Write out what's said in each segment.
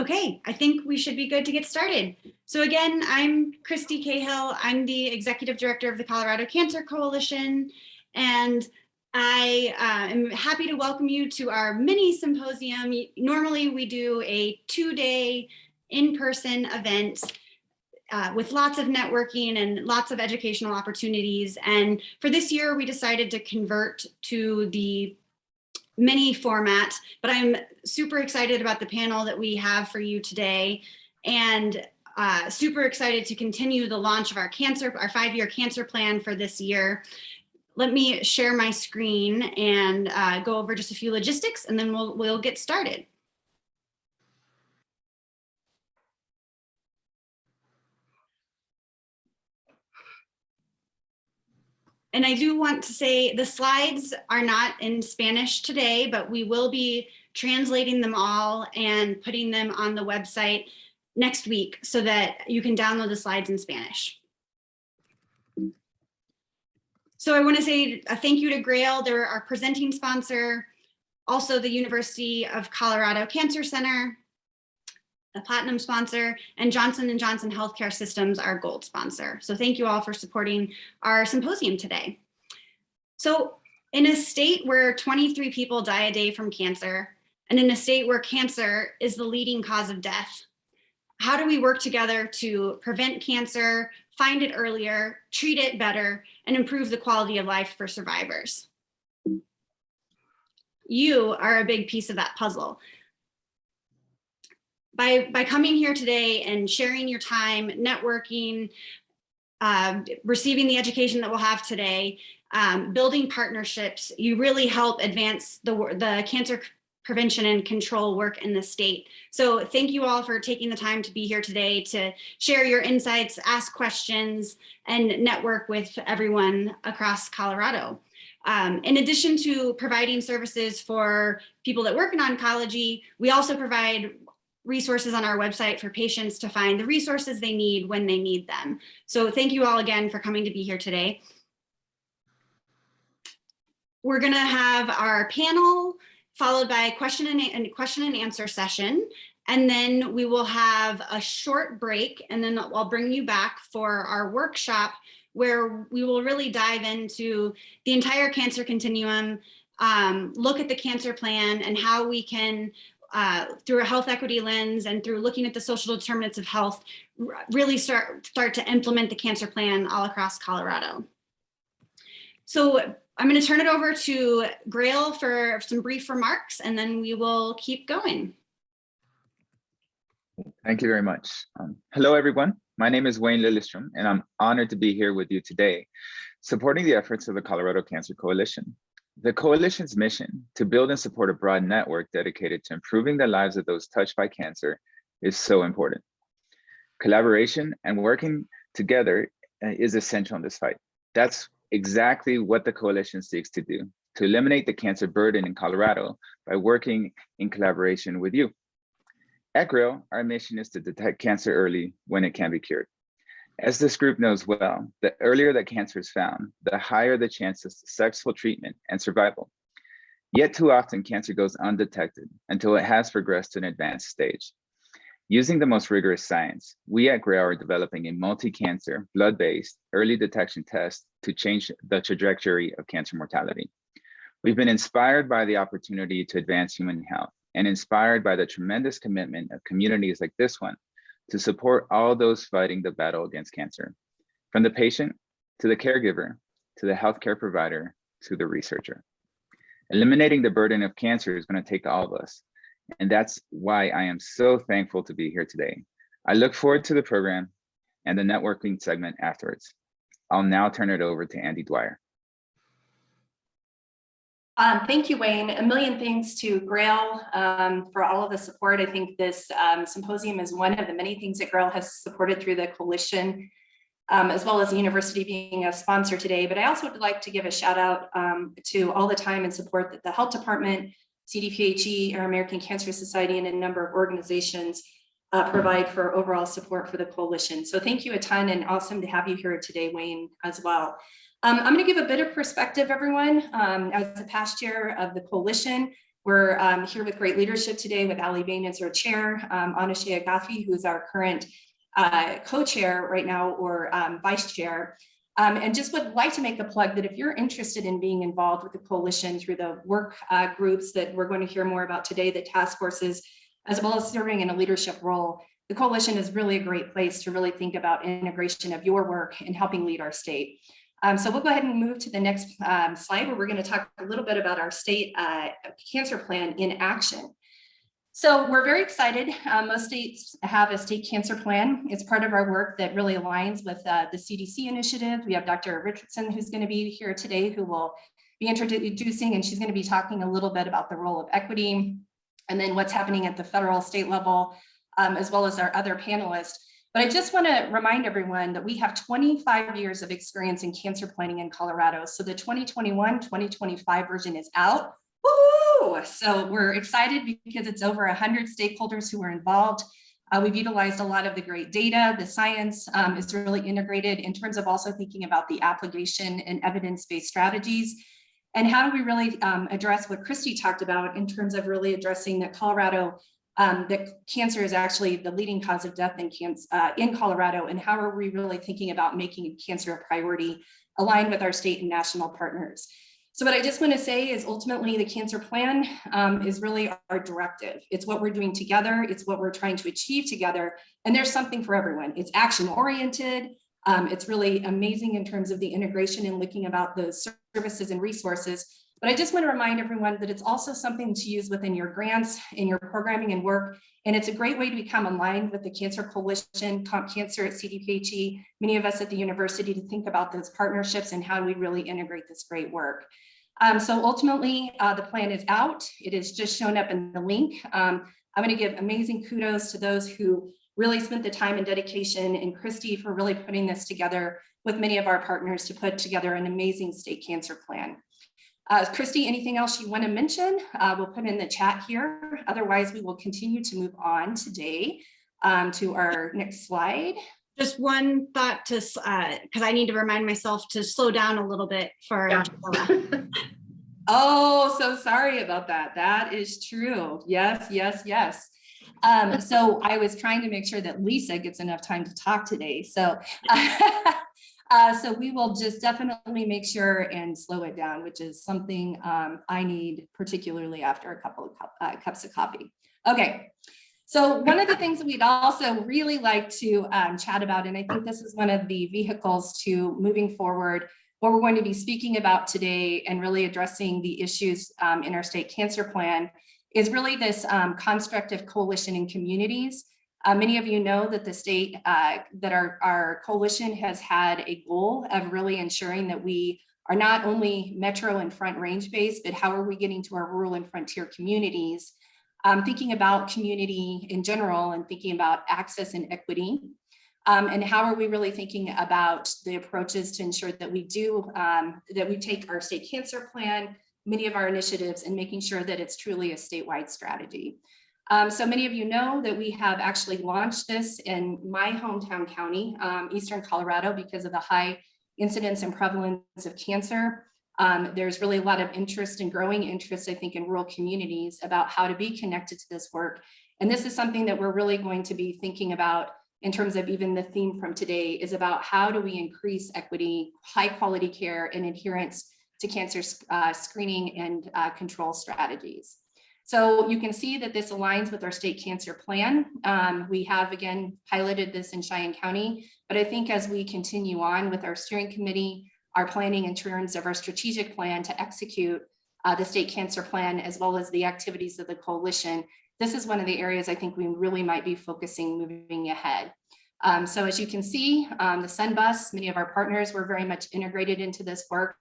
Okay, I think we should be good to get started. So again, I'm Christy Cahill. I'm the Executive Director of the Colorado Cancer Coalition, and I am happy to welcome you to our mini symposium. Normally we do a 2-day in-person event with lots of networking and lots of educational opportunities. And for this year, we decided to convert to the mini format, but I'm super excited about the panel that we have for you today, and super excited to continue the launch of our 5-year cancer plan for this year. Let me share my screen and go over just a few logistics, and then we'll get started. And I do want to say the slides are not in Spanish today, but we will be translating them all and putting them on the website next week so that you can download the slides in Spanish. So I want to say a thank you to GRAIL. They're our presenting sponsor, also the University of Colorado Cancer Center, a platinum sponsor, and Johnson & Johnson Healthcare Systems, our gold sponsor. So thank you all for supporting our symposium today. So in a state where 23 people die a day from cancer, and in a state where cancer is the leading cause of death, how do we work together to prevent cancer, find it earlier, treat it better, and improve the quality of life for survivors? You are a big piece of that puzzle. By coming here today and sharing your time, networking, receiving the education that we'll have today, building partnerships, you really help advance the cancer prevention and control work in the state. So thank you all for taking the time to be here today to share your insights, ask questions, and network with everyone across Colorado. In addition to providing services for people that work in oncology, we also provide resources on our website for patients to find the resources they need when they need them. So thank you all again for coming to be here today. We're going to have our panel followed by a question and answer session. And then we will have a short break, and then I'll bring you back for our workshop where we will really dive into the entire cancer continuum, look at the cancer plan and how we can through a health equity lens and through looking at the social determinants of health, really start to implement the cancer plan all across Colorado. So I'm going to turn it over to GRAIL for some brief remarks, and then we will keep going. Thank you very much. Hello, everyone. My name is Wayne Lillestrom, and I'm honored to be here with you today, supporting the efforts of the Colorado Cancer Coalition. The Coalition's mission to build and support a broad network dedicated to improving the lives of those touched by cancer is so important. Collaboration and working together is essential in this fight. That's exactly what the Coalition seeks to do, to eliminate the cancer burden in Colorado by working in collaboration with you. At GRAIL, our mission is to detect cancer early when it can be cured. As this group knows well, the earlier that cancer is found, the higher the chance of successful treatment and survival. Yet too often, cancer goes undetected until it has progressed to an advanced stage. Using the most rigorous science, we at GRAIL are developing a multi-cancer, blood-based early detection test to change the trajectory of cancer mortality. We've been inspired by the opportunity to advance human health and inspired by the tremendous commitment of communities like this one to support all those fighting the battle against cancer, from the patient to the caregiver, to the healthcare provider, to the researcher. Eliminating the burden of cancer is going to take all of us, and that's why I am so thankful to be here today. I look forward to the program and the networking segment afterwards. I'll now turn it over to Andy Dwyer. Thank you, Wayne. A million thanks to GRAIL for all of the support. I think this symposium is one of the many things that GRAIL has supported through the coalition, as well as the university being a sponsor today. But I also would like to give a shout out to all the time and support that the health department, CDPHE, our American Cancer Society, and a number of organizations provide for overall support for the coalition. So thank you a ton, and awesome to have you here today, Wayne, as well. I'm going to give a bit of perspective, everyone. As the past chair of the coalition, We're here with great leadership today with Ali Bain as our chair, Anashea Gafi, who's our current co-chair right now, or vice chair. And just would like to make the plug that if you're interested in being involved with the coalition through the work groups that we're going to hear more about today, the task forces, as well as serving in a leadership role, the coalition is really a great place to really think about integration of your work in helping lead our state. So we'll go ahead and move to the next slide, where we're going to talk a little bit about our state cancer plan in action. So we're very excited. Most states have a state cancer plan. It's part of our work that really aligns with the CDC initiative. We have Dr. Richardson, who's going to be here today, who will be introducing, and she's going to be talking a little bit about the role of equity and then what's happening at the federal, state level, as well as our other panelists. But I just want to remind everyone that we have 25 years of experience in cancer planning in Colorado. So the 2021-2025 version is out. Woo! So we're excited because it's over 100 stakeholders who are involved. We've utilized a lot of the great data. The science is really integrated in terms of also thinking about the application and evidence-based strategies. And how do we really address what Christy talked about in terms of really addressing that Colorado, that cancer is actually the leading cause of death in Colorado, and how are we really thinking about making cancer a priority aligned with our state and national partners. So what I just want to say is ultimately the cancer plan is really our directive. It's what we're doing together. It's what we're trying to achieve together. And there's something for everyone. It's action oriented. It's really amazing in terms of the integration and looking about the services and resources. But I just want to remind everyone that it's also something to use within your grants, in your programming and work. And it's a great way to become aligned with the Cancer Coalition, Comp Cancer at CDPHE, many of us at the university, to think about those partnerships and how do we really integrate this great work. So ultimately, the plan is out. It is just shown up in the link. I'm going to give amazing kudos to those who really spent the time and dedication, and Christy for really putting this together with many of our partners to put together an amazing state cancer plan. Christy, anything else you want to mention? We'll put in the chat here. Otherwise, we will continue to move on today to our next slide. Just one thought to, because I need to remind myself to slow down a little bit for Angela. Oh, so sorry about that. That is true. Yes, yes, yes. So I was trying to make sure that Lisa gets enough time to talk today. So, so we will just definitely make sure and slow it down, which is something I need, particularly after a couple of cups of coffee. Okay. So one of the things that we'd also really like to chat about, and I think this is one of the vehicles to moving forward, what we're going to be speaking about today and really addressing the issues in our state cancer plan, is really this construct of coalition and communities. Many of you know that the state, that our coalition has had a goal of really ensuring that we are not only metro and front range based, but how are we getting to our rural and frontier communities? Thinking about community in general and thinking about access and equity. And how are we really thinking about the approaches to ensure that we do, that we take our state cancer plan, many of our initiatives, and making sure that it's truly a statewide strategy. So many of you know that we have actually launched this in my hometown county, Eastern Colorado, because of the high incidence and prevalence of cancer. There's really a lot of interest and growing interest, I think, in rural communities about how to be connected to this work. And this is something that we're really going to be thinking about in terms of even the theme from today is about how do we increase equity, high quality care, and adherence to cancer screening and control strategies. So you can see that this aligns with our state cancer plan. We have, again, piloted this in Cheyenne County, but I think as we continue on with our steering committee, our planning in terms of our strategic plan to execute the state cancer plan, as well as the activities of the coalition, this is one of the areas I think we really might be focusing moving ahead. So as you can see, the Sun Bus, many of our partners were very much integrated into this work.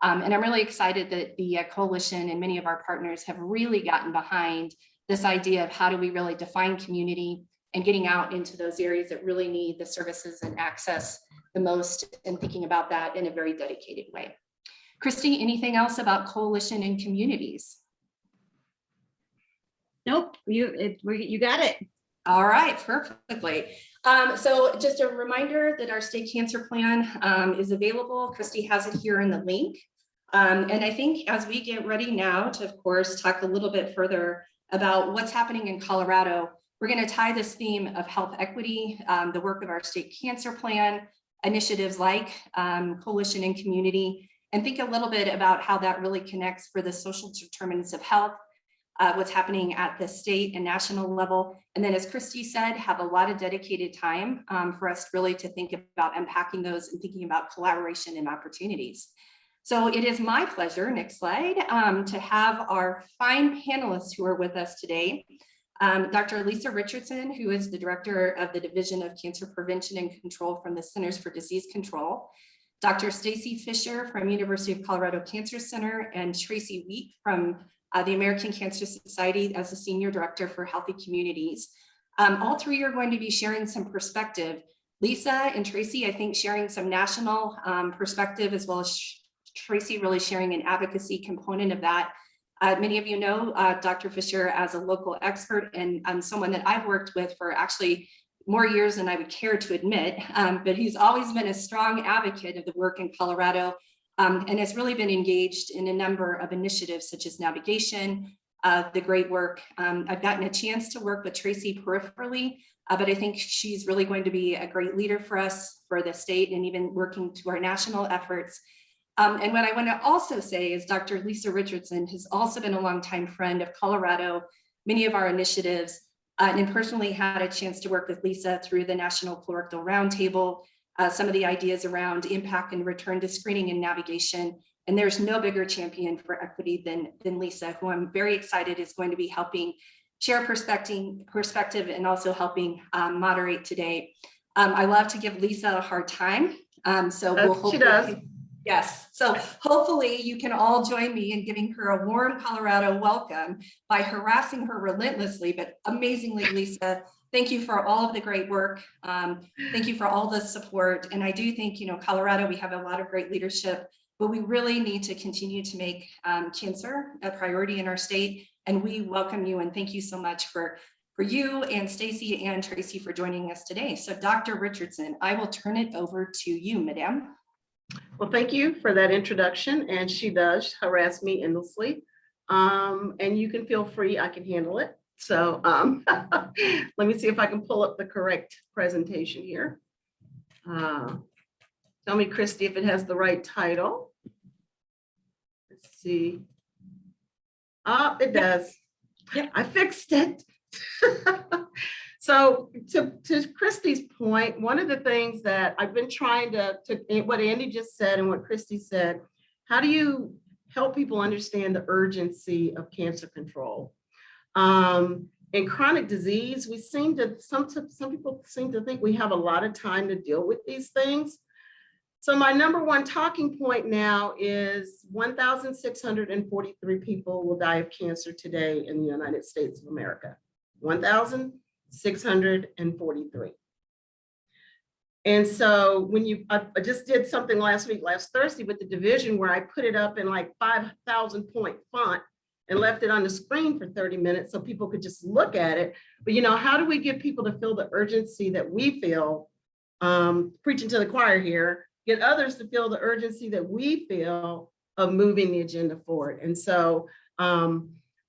And I'm really excited that the coalition and many of our partners have really gotten behind this idea of how do we really define community and getting out into those areas that really need the services and access the most, and thinking about that in a very dedicated way. Christy, anything else about coalition and communities? Nope, you got it. All right, perfectly. So just a reminder that our state cancer plan is available. Christy has it here in the link. And I think as we get ready now to, of course, talk a little bit further about what's happening in Colorado, we're going to tie this theme of health equity, the work of our state cancer plan, initiatives like Coalition and Community, and think a little bit about how that really connects for the social determinants of health, what's happening at the state and national level. And then, as Christy said, have a lot of dedicated time for us really to think about unpacking those and thinking about collaboration and opportunities. So it is my pleasure, next slide, to have our fine panelists who are with us today. Dr. Lisa Richardson, who is the director of the Division of Cancer Prevention and Control from the Centers for Disease Control, Dr. Stacy Fischer from University of Colorado Cancer Center, and Tracy Wiedt from the American Cancer Society as the Senior Director for Healthy Communities. All three are going to be sharing some perspective. Lisa and Tracy, I think, sharing some national perspective, as well as Tracy really sharing an advocacy component of that. Many of you know Dr. Fischer as a local expert and someone that I've worked with for actually more years than I would care to admit, but he's always been a strong advocate of the work in Colorado and has really been engaged in a number of initiatives such as navigation, the great work. I've gotten a chance to work with Tracy peripherally, but I think she's really going to be a great leader for us, for the state, and even working to our national efforts. And what I want to also say is Dr. Lisa Richardson has also been a longtime friend of Colorado, many of our initiatives, and personally had a chance to work with Lisa through the National Colorectal Roundtable, some of the ideas around impact and return to screening and navigation. And there's no bigger champion for equity than Lisa, who I'm very excited is going to be helping share perspective and also helping moderate today. I love to give Lisa a hard time. So we'll hopefully, she does. Yes, so hopefully you can all join me in giving her a warm Colorado welcome by harassing her relentlessly, but amazingly, Lisa, thank you for all of the great work. Thank you for all the support. And I do think, Colorado, we have a lot of great leadership, but we really need to continue to make cancer a priority in our state. And we welcome you and thank you so much for you and Stacy and Tracy for joining us today. So Dr. Richardson, I will turn it over to you, Madam. Well, thank you for that introduction. And she does harass me endlessly. And you can feel free, I can handle it. So let me see if I can pull up the correct presentation here. Tell me, Christy, if it has the right title. Let's see. Oh, it does. Yep. I fixed it. So to Christy's point, one of the things that I've been trying to what Andy just said and what Christy said, how do you help people understand the urgency of cancer control? In chronic disease, we seem to, some people seem to think we have a lot of time to deal with these things. So my number one talking point now is 1,643 people will die of cancer today in the United States of America. 1,643. And so when I just did something last Thursday with the division where I put it up in like 5,000 point font and left it on the screen for 30 minutes so people could just look at it. But how do we get people to feel the urgency that we feel, preaching to the choir here, get others to feel the urgency that we feel of moving the agenda forward? And so the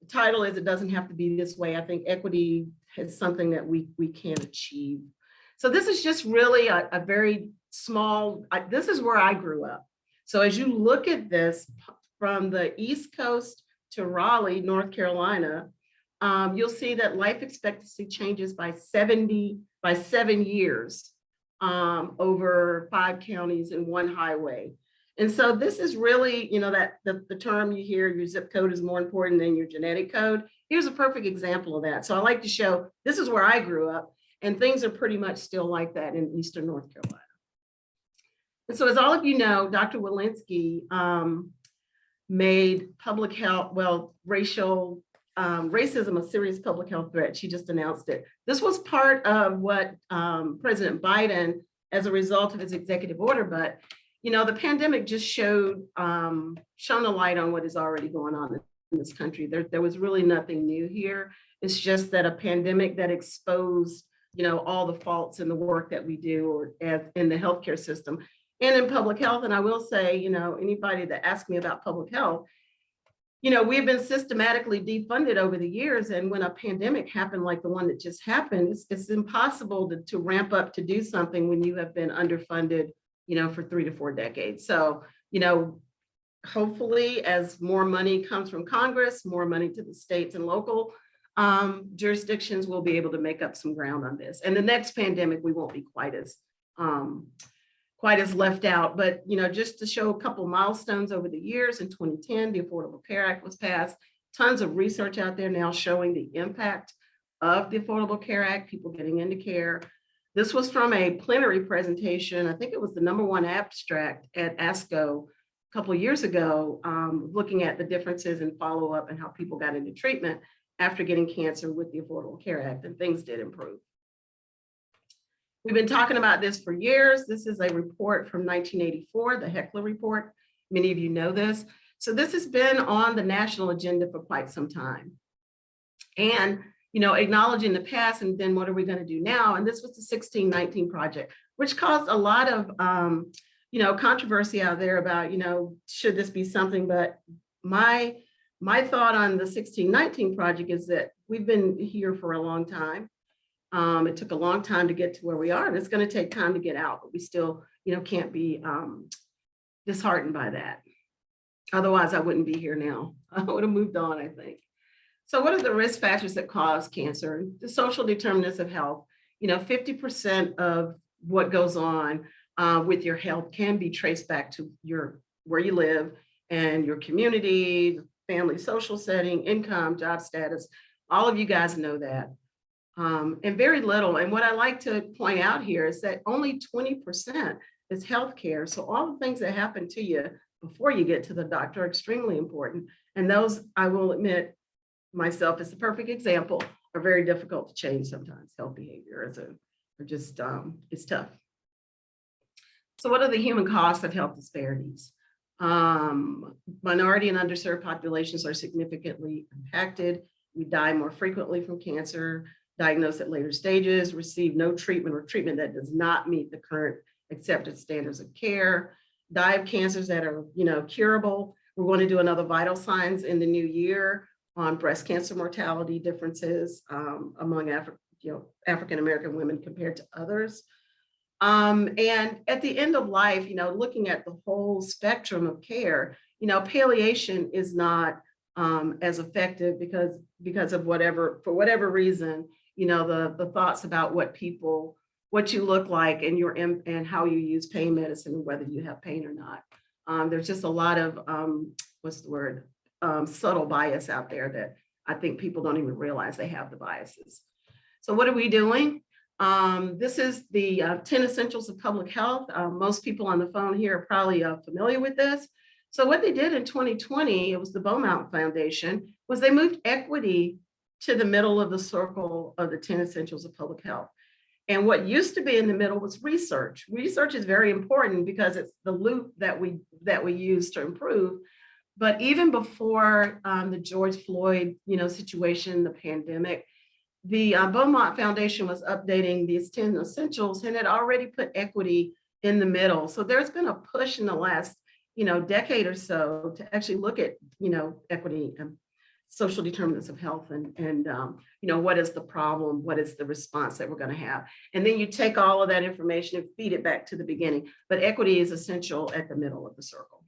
title is, it doesn't have to be this way. I think equity is something that we can achieve. So this is just really a very small, this is where I grew up. So as you look at this from the East Coast to Raleigh, North Carolina, you'll see that life expectancy changes by 7 years over 5 counties and 1 highway. And so this is really, that the term you hear, your zip code is more important than your genetic code. Here's a perfect example of that. So I like to show, this is where I grew up, and things are pretty much still like that in Eastern North Carolina. And so as all of you know, Dr. Walensky made public health, racism a serious public health threat. She just announced it. This was part of what President Biden, as a result of his executive order, but the pandemic just shone a light on what is already going on in this country. There was really nothing new here. It's just that a pandemic that exposed, all the faults in the work that we do or in the healthcare system. and in public health. And I will say, anybody that asks me about public health, we've been systematically defunded over the years. And when a pandemic happened, like the one that just happened, it's impossible to ramp up to do something when you have been underfunded, for 3 to 4 decades. So, hopefully as more money comes from Congress, more money to the states and local jurisdictions, will be able to make up some ground on this. And the next pandemic, we won't be quite as left out. But just to show a couple milestones over the years, in 2010, the Affordable Care Act was passed. Tons of research out there now showing the impact of the Affordable Care Act, people getting into care. This was from a plenary presentation. I think it was the #1 abstract at ASCO a couple of years ago, looking at the differences in follow-up and how people got into treatment after getting cancer with the Affordable Care Act, and things did improve. We've been talking about this for years. This is a report from 1984, the Heckler report. Many of you know this. So this has been on the national agenda for quite some time. And, acknowledging the past, and then what are we going to do now? And this was the 1619 project, which caused a lot of, controversy out there about, should this be something? But my thought on the 1619 project is that we've been here for a long time. It took a long time to get to where we are, and it's going to take time to get out, but we still, can't be disheartened by that. Otherwise, I wouldn't be here now. I would have moved on, I think. So what are the risk factors that cause cancer? The social determinants of health. 50% of what goes on with your health can be traced back to where you live and your community, family, social setting, income, job status. All of you guys know that. And very little. And what I like to point out here is that only 20% is healthcare. So all the things that happen to you before you get to the doctor are extremely important. And those, I will admit myself as the perfect example, are very difficult to change sometimes. Health behavior it's tough. So what are the human costs of health disparities? Minority and underserved populations are significantly impacted. We die more frequently from cancer, diagnosed at later stages, receive no treatment or treatment that does not meet the current accepted standards of care, die of cancers that are, curable. We're going to do another vital signs in the new year on breast cancer mortality differences among African-American women compared to others. And at the end of life, looking at the whole spectrum of care, palliation is not as effective because of for whatever reason, the thoughts about what you look like and how you use pain medicine and whether you have pain or not. There's just a lot of, subtle bias out there that I think people don't even realize they have the biases. So what are we doing? This is the 10 essentials of public health. Most people on the phone here are probably familiar with this. So what they did in 2020, it was the Beaumont Foundation, was they moved equity to the middle of the circle of the 10 essentials of public health. And what used to be in the middle was research. Research is very important because it's the loop that we use to improve. But even before the George Floyd, situation, the pandemic, the Beaumont Foundation was updating these 10 essentials and had already put equity in the middle. So there's been a push in the last, decade or so to actually look at, equity and social determinants of health and what is the problem? What is the response that we're going to have? And then you take all of that information and feed it back to the beginning. But equity is essential at the middle of the circle.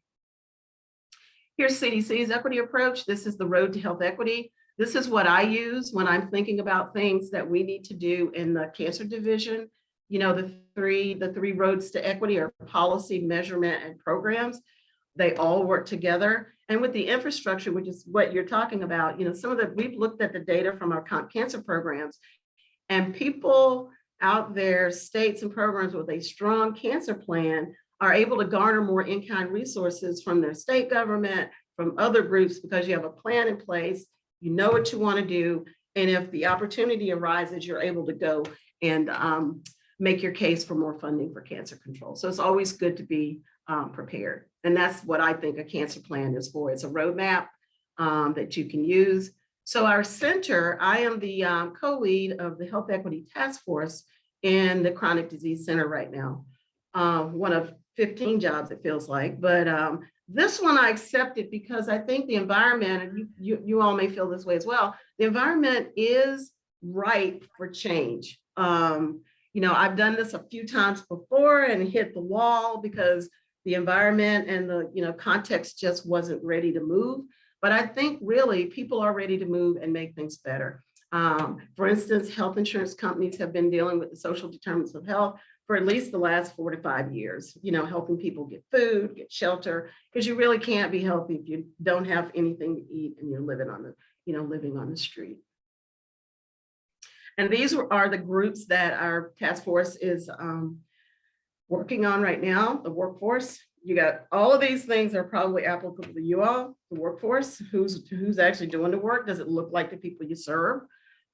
Here's CDC's equity approach. This is the road to health equity. This is what I use when I'm thinking about things that we need to do in the cancer division. The three roads to equity are policy, measurement, and programs. They all work together. And with the infrastructure, which is what you're talking about, we've looked at the data from our cancer programs, and people out there, states and programs with a strong cancer plan are able to garner more in-kind resources from their state government, from other groups, because you have a plan in place, you know what you want to do. And if the opportunity arises, you're able to go and make your case for more funding for cancer control. So it's always good to be prepared. And that's what I think a cancer plan is for. It's a roadmap that you can use. So our center, I am the co-lead of the Health Equity Task Force in the Chronic Disease Center right now. one of 15 jobs, it feels like. But this one I accepted because I think the environment, and you all may feel this way as well, the environment is ripe for change. I've done this a few times before and hit the wall because the environment and the context just wasn't ready to move. But I think really people are ready to move and make things better. For instance, health insurance companies have been dealing with the social determinants of health for at least the last 4 to 5 years, helping people get food, get shelter, because you really can't be healthy if you don't have anything to eat and you're living on the street. And these are the groups that our task force is working on right now, the workforce. You got all of these things are probably applicable to you all, the workforce, who's actually doing the work. Does it look like the people you serve?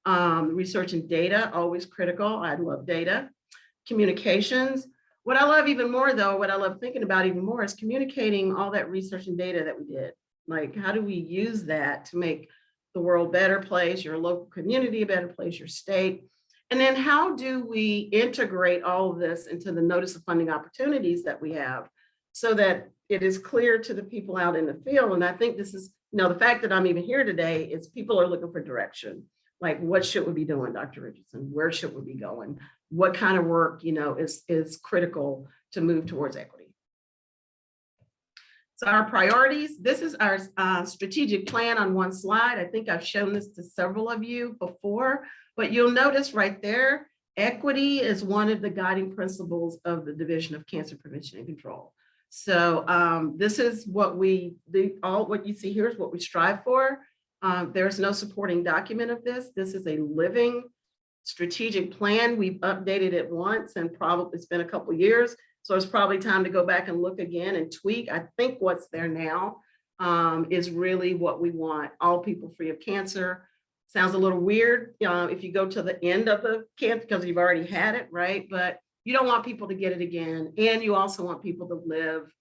Research and data, always critical. I love data. Communications. What I love even more though, what I love thinking about even more is communicating all that research and data that we did. Like, how do we use that to make the world a better place, your local community a better place, your state? And then how do we integrate all of this into the notice of funding opportunities that we have so that it is clear to the people out in the field? And I think this is, the fact that I'm even here today is people are looking for direction. Like, what should we be doing, Dr. Richardson? Where should we be going? What kind of work, is critical to move towards equity? So our priorities, this is our strategic plan on one slide. I think I've shown this to several of you before, but you'll notice right there, equity is one of the guiding principles of the Division of Cancer Prevention and Control. So this is what we do. What you see here is what we strive for. There's no supporting document of this. This is a living strategic plan. We've updated it once and probably it's been a couple of years. So it's probably time to go back and look again and tweak. I think what's there now is really what we want. All people free of cancer. Sounds a little weird if you go to the end of the cancer because you've already had it, right? But you don't want people to get it again. And you also want people to live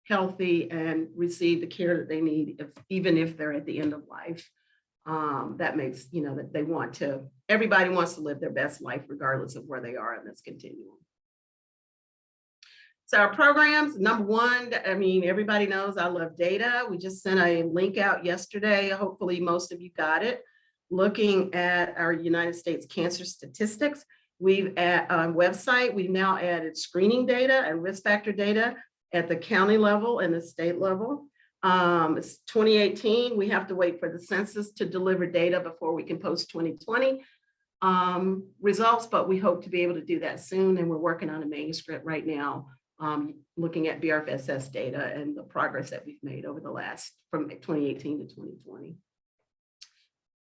healthy and receive the care that they need, even if they're at the end of life. That makes, that they want to, everybody wants to live their best life regardless of where they are in this continuum. So our programs, number one, everybody knows I love data. We just sent a link out yesterday. Hopefully most of you got it. Looking at our United States cancer statistics, we've at our website, we've now added screening data and risk factor data at the county level and the state level. It's 2018. We have to wait for the census to deliver data before we can post 2020 results, but we hope to be able to do that soon. And we're working on a manuscript right now, looking at BRFSS data and the progress that we've made over the last, from 2018 to 2020.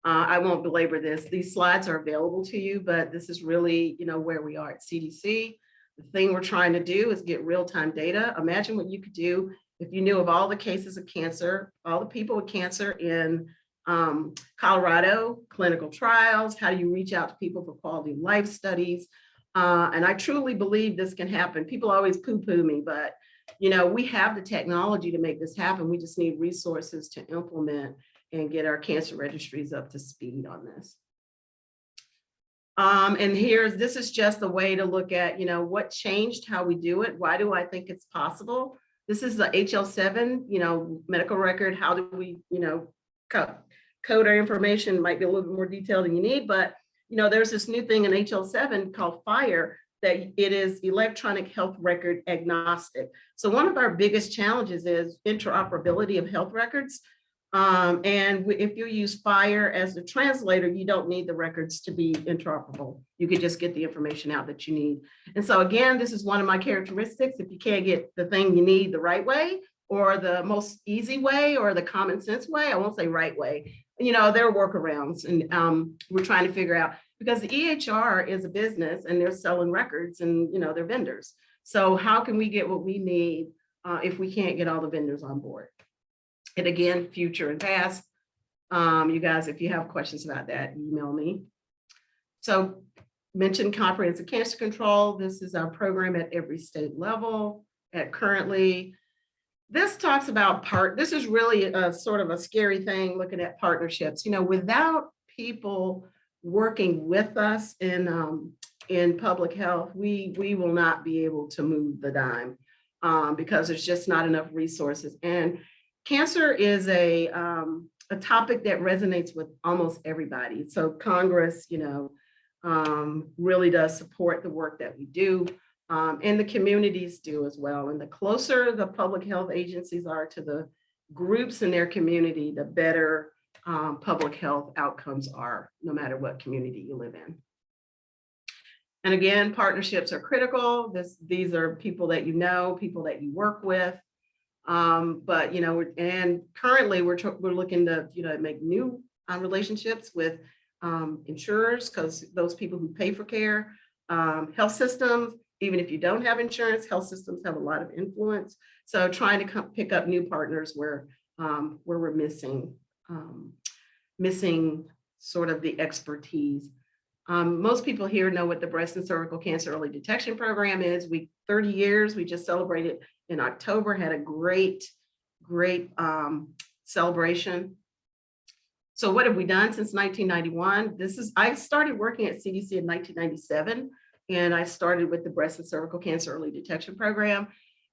I won't belabor this. These slides are available to you, but this is really, where we are at CDC. The thing we're trying to do is get real-time data. Imagine what you could do if you knew of all the cases of cancer, all the people with cancer in Colorado, clinical trials, how do you reach out to people for quality of life studies? And I truly believe this can happen. People always poo-poo me, but we have the technology to make this happen. We just need resources to implement and get our cancer registries up to speed on this. And this is just a way to look at, what changed, how we do it. Why do I think it's possible? This is the HL7, medical record. How do we, code our information? Might be a little bit more detailed than you need, but there's this new thing in HL7 called FHIR that it is electronic health record agnostic. So one of our biggest challenges is interoperability of health records. And if you use FHIR as the translator, you don't need the records to be interoperable. You could just get the information out that you need. And so again, this is one of my characteristics. If you can't get the thing you need the right way, or the most easy way, or the common sense way, I won't say right way, there are workarounds. And we're trying to figure out, because the EHR is a business and they're selling records and they're vendors. So how can we get what we need if we can't get all the vendors on board? And again, future and past. You guys, if you have questions about that, email me. So mentioned comprehensive cancer control. This is our program at every state level at currently. This talks about this is really a sort of a scary thing looking at partnerships. Without people working with us in in public health, we will not be able to move the dime because there's just not enough resources. And cancer is a topic that resonates with almost everybody. So Congress, really does support the work that we do, and the communities do as well. And the closer the public health agencies are to the groups in their community, the better public health outcomes are, no matter what community you live in. And again, partnerships are critical. These are people that you know, people that you work with. But and currently we're looking to make new relationships with insurers, because those people who pay for care, health systems, even if you don't have insurance, health systems have a lot of influence. So trying to pick up new partners where we're missing sort of the expertise. Most people here know what the breast and cervical cancer early detection program is. 30 years, we just celebrated in October, had a great celebration. So what have we done since 1991? I started working at CDC in 1997, and I started with the breast and cervical cancer early detection program.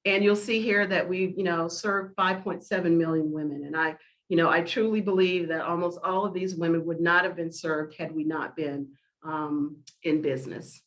And you'll see here that we, served 5.7 million women. And I truly believe that almost all of these women would not have been served had we not been in business.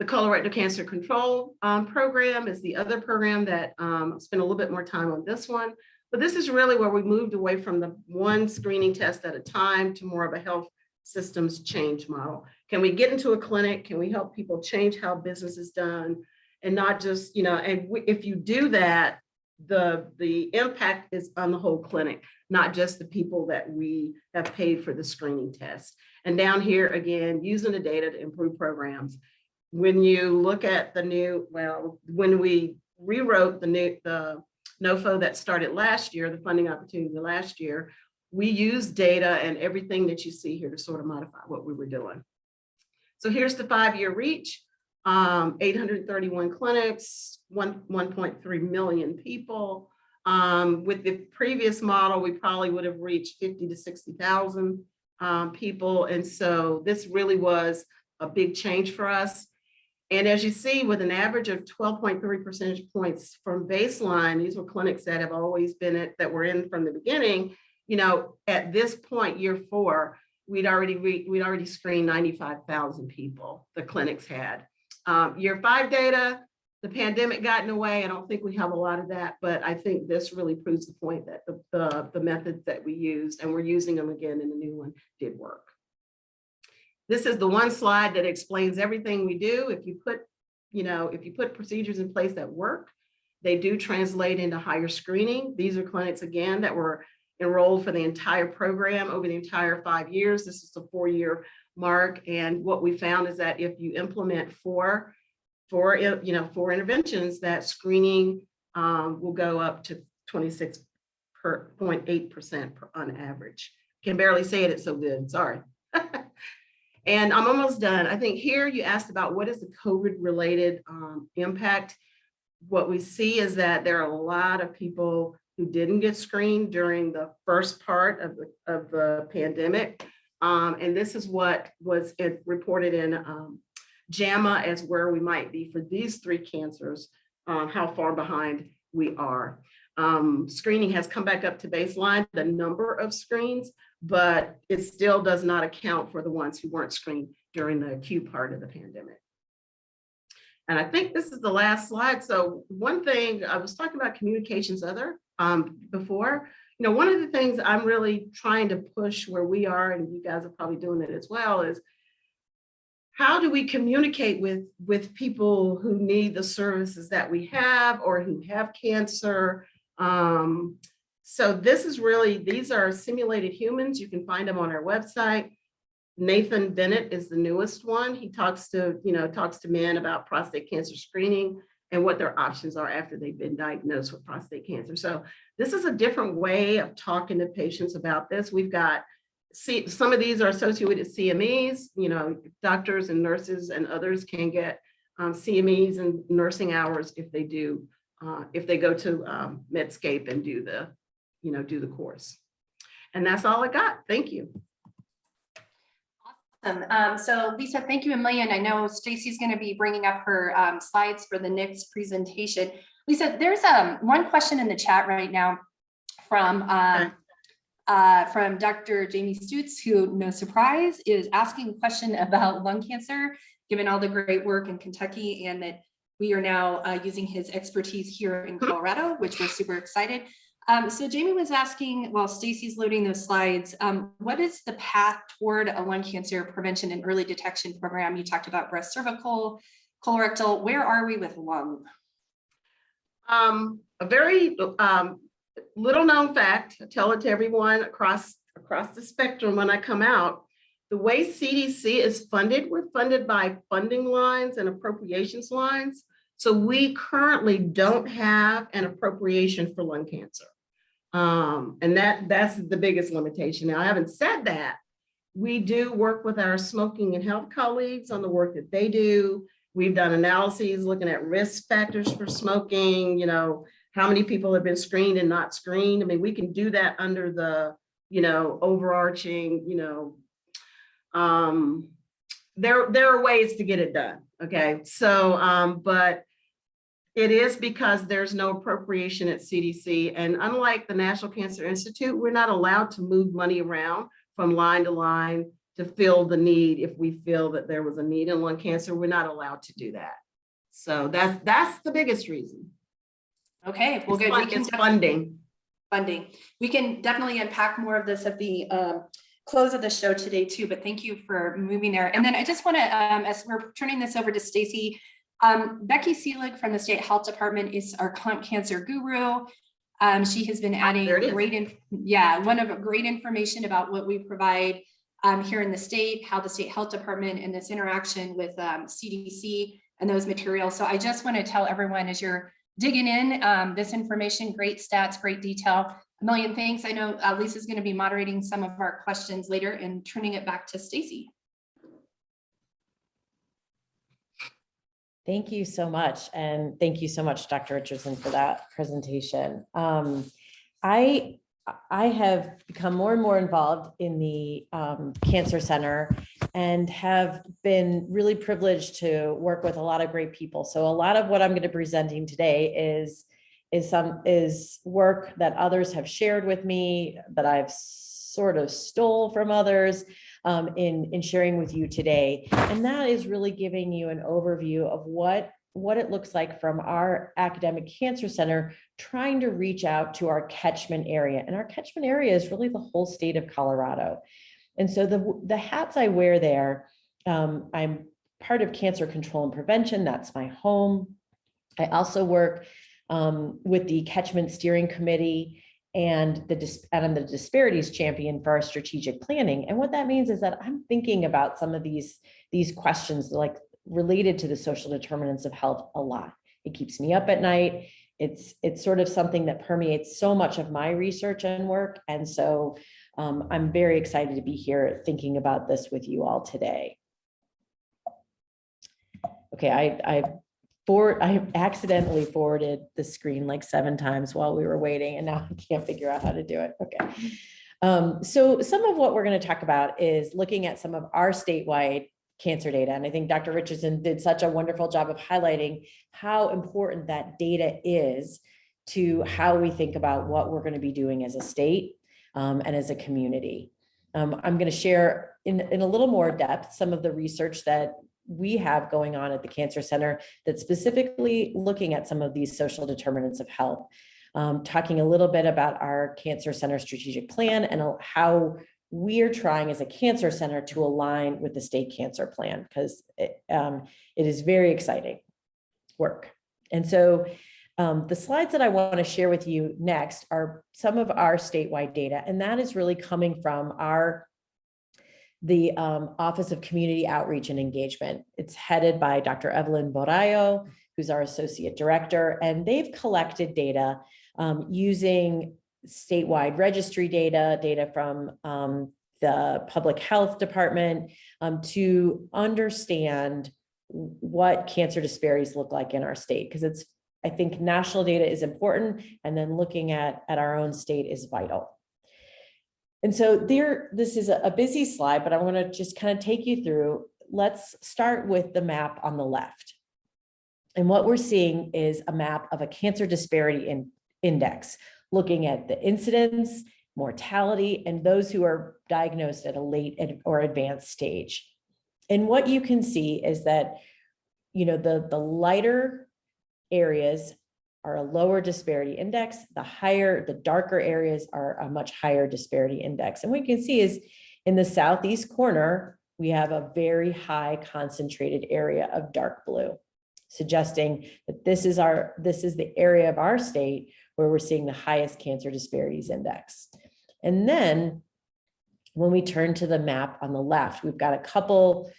The Colorectal Cancer Control Program is the other program that I'll spend a little bit more time on this one. But this is really where we moved away from the one screening test at a time to more of a health systems change model. Can we get into a clinic? Can we help people change how business is done? And not just, if you do that, the impact is on the whole clinic, not just the people that we have paid for the screening test. And down here, again, using the data to improve programs. When you look at when we rewrote the NOFO that started last year, the funding opportunity last year, we used data and everything that you see here to sort of modify what we were doing. So here's the 5-year reach, 831 clinics, 1.3 million people. With the previous model, we probably would have reached 50 to 60,000 people. And so this really was a big change for us. And as you see, with an average of 12.3 percentage points from baseline, these were clinics that have always been that were in from the beginning. At this point, year 4, we'd already screened 95,000 people. The clinics had. Year 5 data, the pandemic got in the way. I don't think we have a lot of that, but I think this really proves the point that the methods that we used, and we're using them again in the new one, did work. This is the one slide that explains everything we do. If you put procedures in place that work, they do translate into higher screening. These are clinics, again, that were enrolled for the entire program over the entire 5 years. This is the 4-year mark. And what we found is that if you implement four interventions, that screening will go up to 26.8% on average. Can barely say it, it's so good, sorry. And I'm almost done. I think here you asked about what is the COVID-related impact. What we see is that there are a lot of people who didn't get screened during the first part of the pandemic. And this is what was reported in JAMA as where we might be for these 3 cancers, how far behind we are. Screening has come back up to baseline, the number of screens, but it still does not account for the ones who weren't screened during the acute part of the pandemic. And I think this is the last slide. So one thing, I was talking about communications before. One of the things I'm really trying to push where we are, and you guys are probably doing it as well, is how do we communicate with people who need the services that we have or who have cancer? So this is really, these are simulated humans. You can find them on our website. Nathan Bennett is the newest one. He talks to men about prostate cancer screening and what their options are after they've been diagnosed with prostate cancer. So this is a different way of talking to patients about this. We've got, some of these are associated with CMEs, doctors and nurses and others can get CMEs and nursing hours if they do, if they go to Medscape and do the course. And that's all I got. Thank you. So Lisa, thank you a million. I know Stacy's going to be bringing up her slides for the next presentation. Lisa, there's one question in the chat right now from Dr. Jamie Stutz, who, no surprise, is asking a question about lung cancer, given all the great work in Kentucky, and that we are now using his expertise here in Colorado, which we're super excited. So Jamie was asking, while Stacy's loading those slides, what is the path toward a lung cancer prevention and early detection program? You talked about breast, cervical, colorectal. Where are we with lung? A very little known fact, I tell it to everyone across the spectrum when I come out. The way CDC is funded, we're funded by funding lines and appropriations lines. So we currently don't have an appropriation for lung cancer. And that's the biggest limitation. Now, having said that, we do work with our smoking and health colleagues on the work that they do. We've done analyses looking at risk factors for smoking, you know, how many people have been screened and not screened. I mean, we can do that under the, you know, overarching, you know, there are ways to get it done. Okay. So, but it is because there's no appropriation at CDC. And unlike the National Cancer Institute, we're not allowed to move money around from line to line to fill the need. If we feel that there was a need in lung cancer, we're not allowed to do that. So that's the biggest reason. Okay, well, good. It's funding. Funding. We can definitely unpack more of this at the close of the show today too, but thank you for moving there. And then I just want to, as we're turning this over to Stacy, Becky Seelig from the State Health Department is our clump cancer guru. She has been adding great information about what we provide here in the state, how the State Health Department and this interaction with CDC and those materials. So I just want to tell everyone, as you're digging in this information, great stats, great detail, a million thanks. I know Lisa's going to be moderating some of our questions later and turning it back to Stacy. Thank you so much. And thank you so much, Dr. Richardson, for that presentation. I have become more and more involved in the Cancer Center and have been really privileged to work with a lot of great people. So a lot of what I'm going to be presenting today is work that others have shared with me, that I've sort of stole from others in sharing with you today. And that is really giving you an overview of what it looks like from our academic cancer center trying to reach out to our catchment area. And our catchment area is really the whole state of Colorado. And so the hats I wear there, I'm part of cancer control and prevention. That's my home. I also work with the catchment steering committee, and I'm the disparities champion for our strategic planning. And what that means is that I'm thinking about some of these questions like related to the social determinants of health a lot. It keeps me up at night. It's sort of something that permeates so much of my research and work. And so I'm very excited to be here thinking about this with you all today. Okay, I accidentally forwarded the screen like 7 times while we were waiting, and now I can't figure out how to do it. Okay. So some of what we're going to talk about is looking at some of our statewide cancer data. And I think Dr. Richardson did such a wonderful job of highlighting how important that data is to how we think about what we're going to be doing as a state and as a community. I'm going to share in a little more depth some of the research that we have going on at the Cancer Center that's specifically looking at some of these social determinants of health, talking a little bit about our Cancer Center strategic plan and how we are trying as a cancer center to align with the state cancer plan, because it is very exciting work. And so the slides that I want to share with you next are some of our statewide data, and that is really coming from the Office of Community Outreach and Engagement. It's headed by Dr. Evelyn Borrayo, who's our Associate Director, and they've collected data using statewide registry data from the Public Health Department to understand what cancer disparities look like in our state, because I think national data is important, and then looking at our own state is vital. And so this is a busy slide, but I want to just kind of take you through. Let's start with the map on the left. And what we're seeing is a map of a cancer disparity index, looking at the incidence, mortality, and those who are diagnosed at a late or advanced stage. And what you can see is that, the lighter areas are a lower disparity index, the darker areas are a much higher disparity index. And what you can see is in the southeast corner, we have a very high concentrated area of dark blue, suggesting that this is the area of our state where we're seeing the highest cancer disparities index. And then when we turn to the map on the left, we've got a couple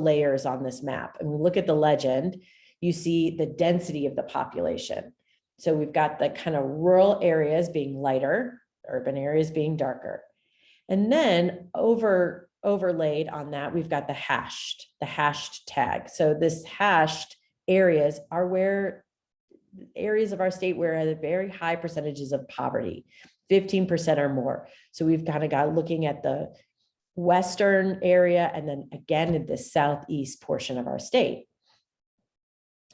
layers on this map. And we look at the legend, you see the density of the population. So we've got the kind of rural areas being lighter, urban areas being darker. And then overlaid on that, we've got the hashed tag. So this hashed areas are where areas of our state where the very high percentages of poverty, 15% or more. So we've kind of got looking at the western area and then again in the southeast portion of our state.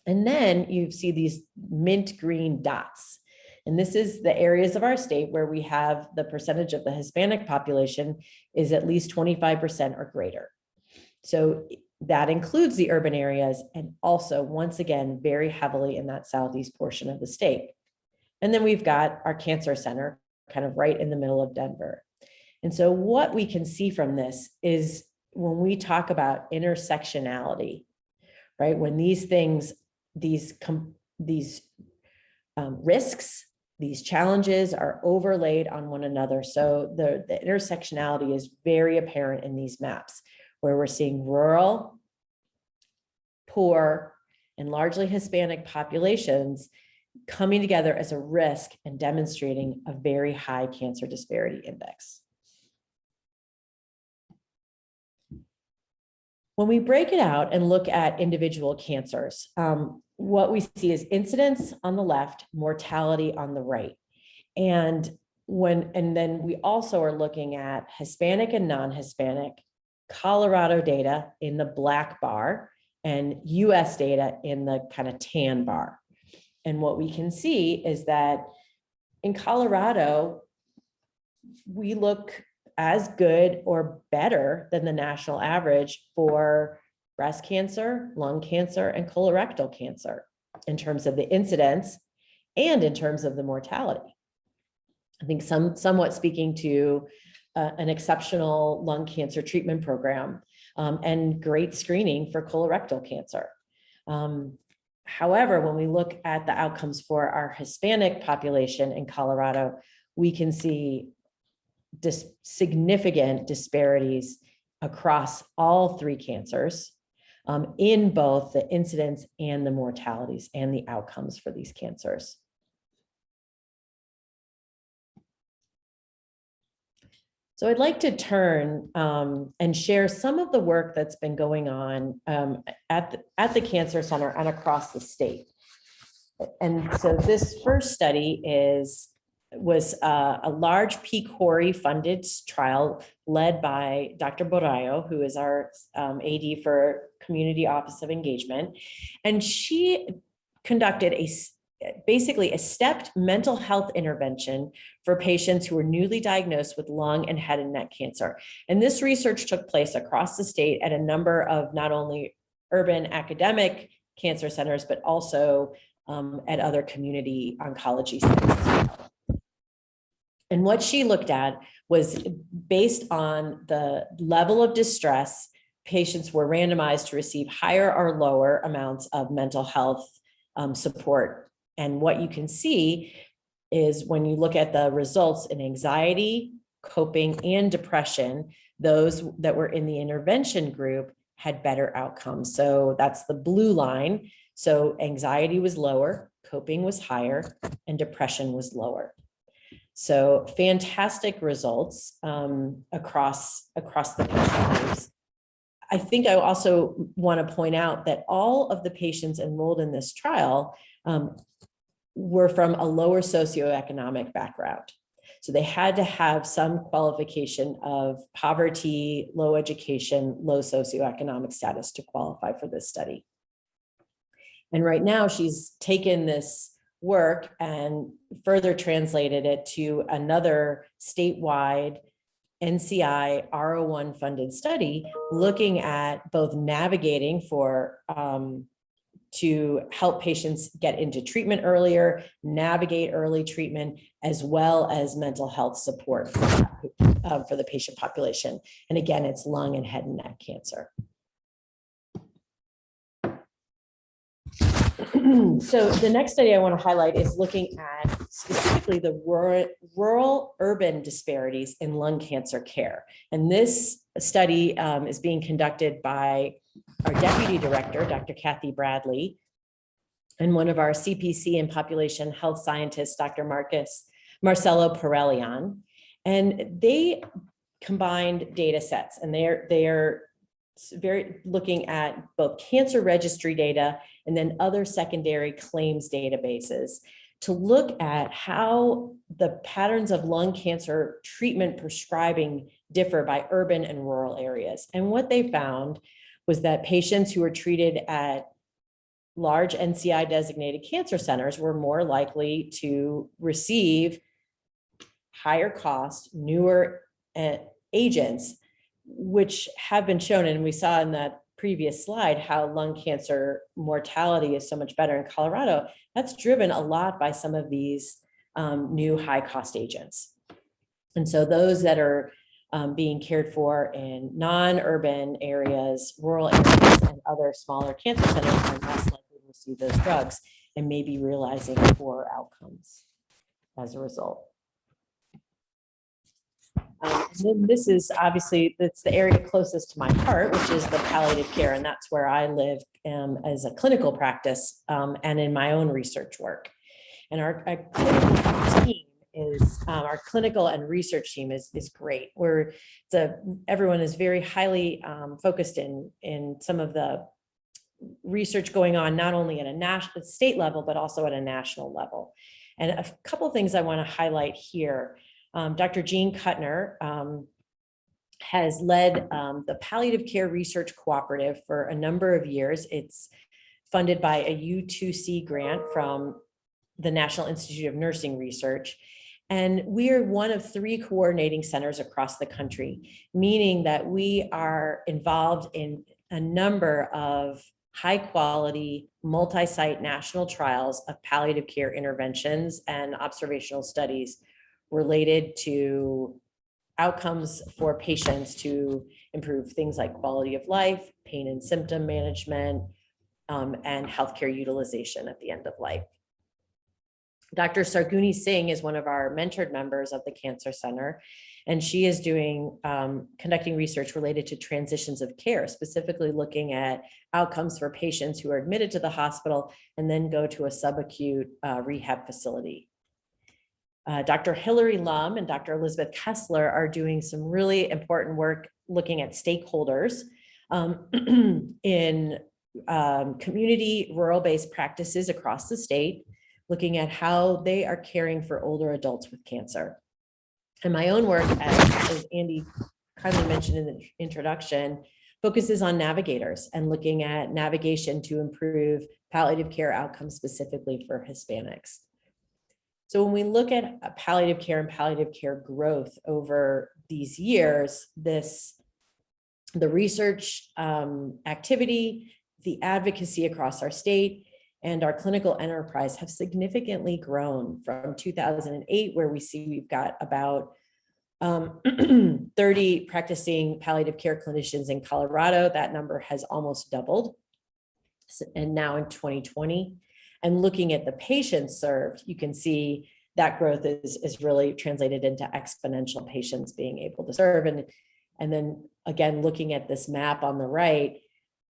And then you see these mint green dots. And this is the areas of our state where we have the percentage of the Hispanic population is at least 25% or greater. So that includes the urban areas and also, once again, very heavily in that southeast portion of the state. And then we've got our cancer center kind of right in the middle of Denver. And so what we can see from this is when we talk about intersectionality, right? When these things, these risks, these challenges are overlaid on one another. So the intersectionality is very apparent in these maps where we're seeing rural, poor, and largely Hispanic populations coming together as a risk and demonstrating a very high cancer disparity index. When we break it out and look at individual cancers, what we see is incidence on the left, mortality on the right. And then we also are looking at Hispanic and non-Hispanic, Colorado data in the black bar and US data in the kind of tan bar. And what we can see is that in Colorado, we look as good or better than the national average for breast cancer, lung cancer, and colorectal cancer in terms of the incidence and in terms of the mortality. I think somewhat speaking to an exceptional lung cancer treatment program and great screening for colorectal cancer. However, when we look at the outcomes for our Hispanic population in Colorado, we can see significant disparities across all three cancers in both the incidence and the mortalities and the outcomes for these cancers. So I'd like to turn and share some of the work that's been going on at the Cancer Center and across the state. And so this first study was a large PCORI funded trial led by Dr. Borrayo, who is our AD for Community Office of Engagement. And she conducted basically a stepped mental health intervention for patients who were newly diagnosed with lung and head and neck cancer. And this research took place across the state at a number of not only urban academic cancer centers, but also at other community oncology centers. And what she looked at was based on the level of distress, patients were randomized to receive higher or lower amounts of mental health support. And what you can see is when you look at the results in anxiety, coping, and depression, those that were in the intervention group had better outcomes. So that's the blue line. So anxiety was lower, coping was higher, and depression was lower. So fantastic results across the patient groups. I think I also want to point out that all of the patients enrolled in this trial were from a lower socioeconomic background. So they had to have some qualification of poverty, low education, low socioeconomic status to qualify for this study. And right now she's taken this work and further translated it to another statewide NCI R01 funded study looking at both navigating for to help patients get into treatment earlier, navigate early treatment, as well as mental health support for the patient population. And again, it's lung and head and neck cancer. So the next study I want to highlight is looking at specifically the rural-urban disparities in lung cancer care. And this study is being conducted by our deputy director, Dr. Kathy Bradley, and one of our CPC and population health scientists, Dr. Marcelo Perelian. And they combined data sets, and they are very looking at both cancer registry data and then other secondary claims databases to look at how the patterns of lung cancer treatment prescribing differ by urban and rural areas. And what they found was that patients who were treated at large NCI designated cancer centers were more likely to receive higher cost, newer agents, which have been shown, and we saw in that previous slide how lung cancer mortality is so much better in Colorado. That's driven a lot by some of these new high cost agents. And so those that are being cared for in non-urban areas, rural areas, and other smaller cancer centers are less likely to receive those drugs and may be realizing poorer outcomes as a result. And then this is obviously, that's the area closest to my heart, which is the palliative care. And that's where I live as a clinical practice and in my own research work. And our clinical team is, our clinical and research team is great. Everyone is very highly focused in some of the research going on, not only at a state level, but also at a national level. And a couple of things I want to highlight here. Dr. Jean Kuttner has led the Palliative Care Research Cooperative for a number of years. It's funded by a U2C grant from the National Institute of Nursing Research. And we are one of 3 coordinating centers across the country, meaning that we are involved in a number of high quality, multi-site national trials of palliative care interventions and observational studies related to outcomes for patients to improve things like quality of life, pain and symptom management, and healthcare utilization at the end of life. Dr. Sarguni Singh is one of our mentored members of the Cancer Center, and she is conducting research related to transitions of care, specifically looking at outcomes for patients who are admitted to the hospital and then go to a subacute rehab facility. Dr. Hilary Lum and Dr. Elizabeth Kessler are doing some really important work looking at stakeholders in community rural-based practices across the state, looking at how they are caring for older adults with cancer. And my own work, as Andy kindly mentioned in the introduction, focuses on navigators and looking at navigation to improve palliative care outcomes specifically for Hispanics. So when we look at palliative care and palliative care growth over these years, the research activity, the advocacy across our state, and our clinical enterprise have significantly grown from 2008, where we see we've got about 30 practicing palliative care clinicians in Colorado. That number has almost doubled. And now in 2020, and looking at the patients served, you can see that growth is really translated into exponential patients being able to serve. And then again, looking at this map on the right,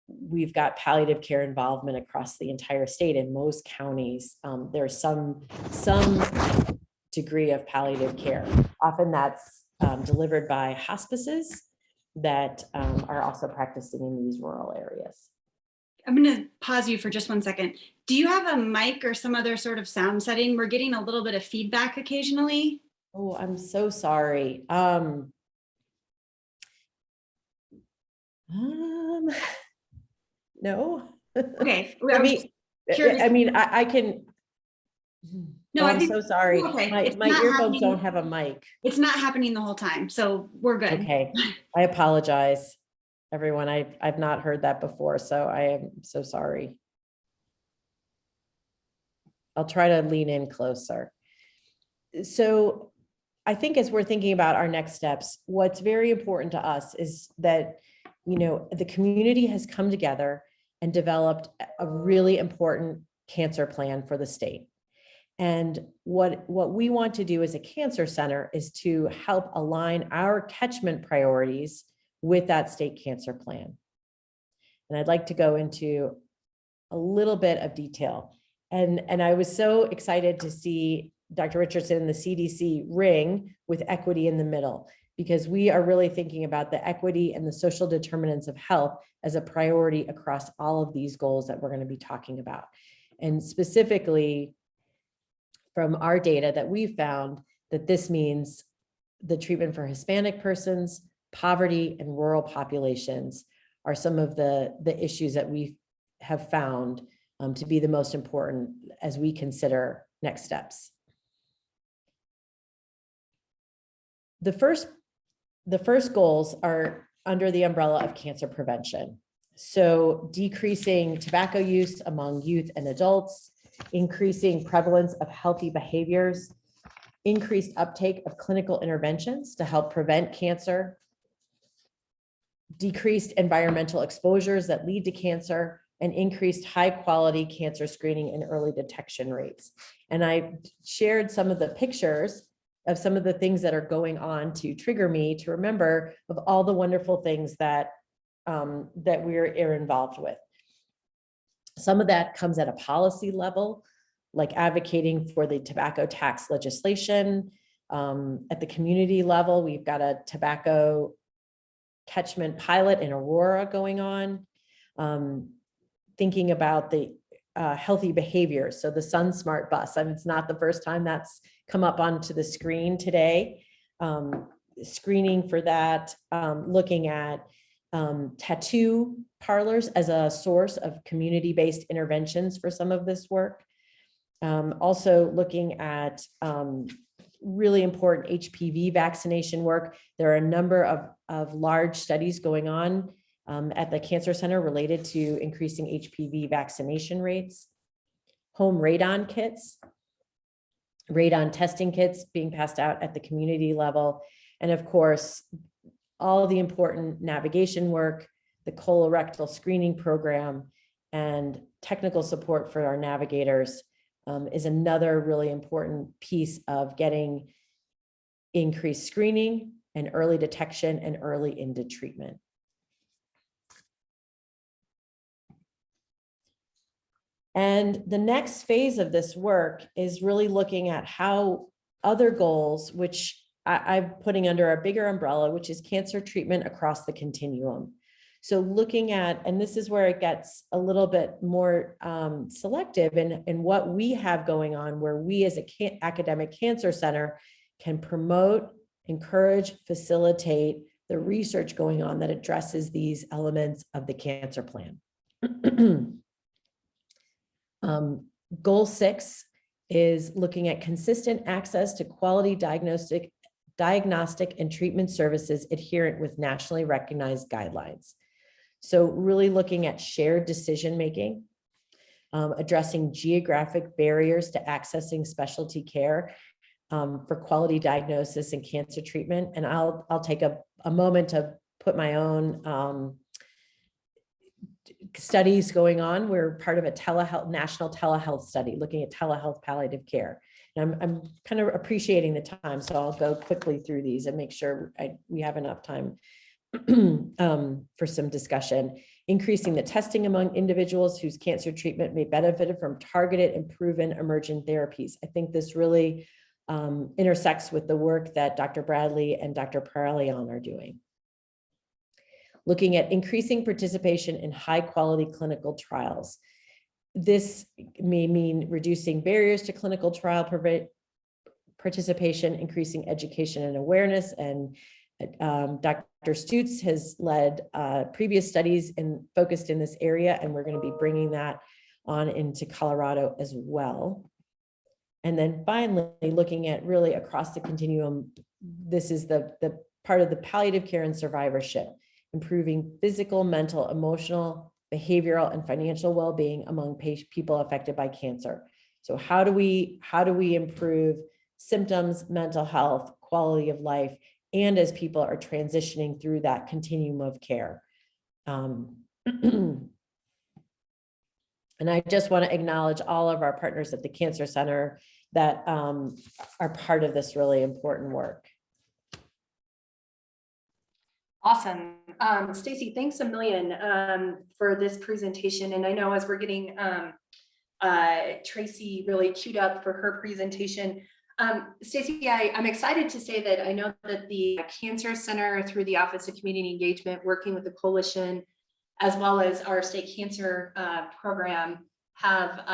we've got palliative care involvement across the entire state. In most counties, there's some degree of palliative care. Often that's delivered by hospices that are also practicing in these rural areas. I'm going to pause you for just 1 second. Do you have a mic or some other sort of sound setting? We're getting a little bit of feedback occasionally. Oh, I'm so sorry. No. Okay. I mean, curious. I can. No, Oh, I I'm think so sorry. okay. My It's my not earphones don't happening. have a mic. It's not happening the whole time, so we're good. Okay, I apologize, everyone. I've not heard that before, so I am so sorry. I'll try to lean in closer. So I think as we're thinking about our next steps, what's very important to us is that, the community has come together and developed a really important cancer plan for the state. And what we want to do as a cancer center is to help align our catchment priorities with that state cancer plan. And I'd like to go into a little bit of detail. And I was so excited to see Dr. Richardson, the CDC ring with equity in the middle, because we are really thinking about the equity and the social determinants of health as a priority across all of these goals that we're going to be talking about. And specifically, from our data that we found, that this means the treatment for Hispanic persons, poverty, and rural populations are some of the issues that we have found to be the most important as we consider next steps. The first goals are under the umbrella of cancer prevention. So decreasing tobacco use among youth and adults, increasing prevalence of healthy behaviors, increased uptake of clinical interventions to help prevent cancer, decreased environmental exposures that lead to cancer, and increased high-quality cancer screening and early detection rates. And I shared some of the pictures of some of the things that are going on to trigger me to remember of all the wonderful things that we're involved with. Some of that comes at a policy level, like advocating for the tobacco tax legislation. At the community level, we've got a tobacco catchment pilot in Aurora going on. Thinking about the healthy behaviors. So the Sun Smart Bus, it's not the first time that's come up onto the screen today. Screening for that, looking at tattoo parlors as a source of community-based interventions for some of this work. Also looking at really important HPV vaccination work. There are a number of large studies going on at the Cancer Center related to increasing HPV vaccination rates, home radon kits, radon testing kits being passed out at the community level, and of course, all the important navigation work, the colorectal screening program, and technical support for our navigators is another really important piece of getting increased screening and early detection and early into treatment. And the next phase of this work is really looking at how other goals, which I'm putting under a bigger umbrella, which is cancer treatment across the continuum. So looking at, and this is where it gets a little bit more selective in what we have going on, where we as an academic cancer center can promote, encourage, facilitate the research going on that addresses these elements of the cancer plan. Goal 6 is looking at consistent access to quality diagnostic and treatment services adherent with nationally recognized guidelines. So really looking at shared decision-making, addressing geographic barriers to accessing specialty care for quality diagnosis and cancer treatment. And I'll take a moment to put my own studies going on. We're part of a national telehealth study looking at telehealth palliative care. And I'm kind of appreciating the time, so I'll go quickly through these and make sure we have enough time for some discussion. Increasing the testing among individuals whose cancer treatment may benefit from targeted and proven emergent therapies. I think this really intersects with the work that Dr. Bradley and Dr. Paralion are doing. Looking at increasing participation in high quality clinical trials. This may mean reducing barriers to clinical trial participation, increasing education and awareness. And Dr. Stutz has led previous studies and focused in this area, and we're going to be bringing that on into Colorado as well. And then finally, looking at really across the continuum, this is the part of the palliative care and survivorship, improving physical, mental, emotional, behavioral, and financial well-being among people affected by cancer. So how do we improve symptoms, mental health, quality of life, and as people are transitioning through that continuum of care? And I just want to acknowledge all of our partners at the Cancer Center that are part of this really important work. Awesome. Stacy, thanks a million for this presentation. And I know as we're getting Tracy really queued up for her presentation, Stacy, I'm excited to say that I know that the Cancer Center, through the Office of Community Engagement, working with the coalition, as well as our state cancer program, have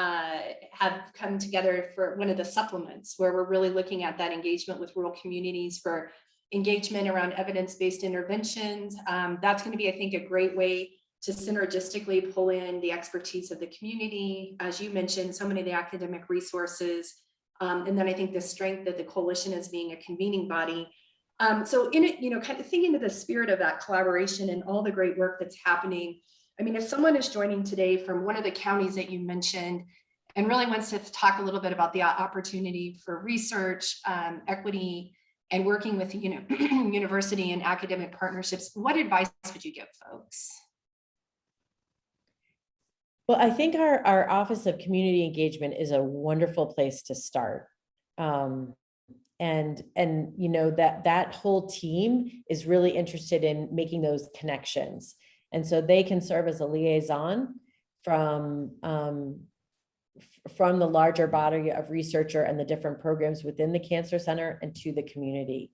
come together for one of the supplements where we're really looking at that engagement with rural communities for engagement around evidence-based interventions. That's going to be, I think, a great way to synergistically pull in the expertise of the community, as you mentioned, so many of the academic resources, and then I think the strength that the coalition as being a convening body. So in it, kind of thinking to the spirit of that collaboration and all the great work that's happening. I mean, if someone is joining today from one of the counties that you mentioned and really wants to talk a little bit about the opportunity for research, equity, and working with university and academic partnerships, what advice would you give folks? Well, I think our Office of Community Engagement is a wonderful place to start. And that whole team is really interested in making those connections. And so they can serve as a liaison from the larger body of researcher and the different programs within the Cancer Center and to the community.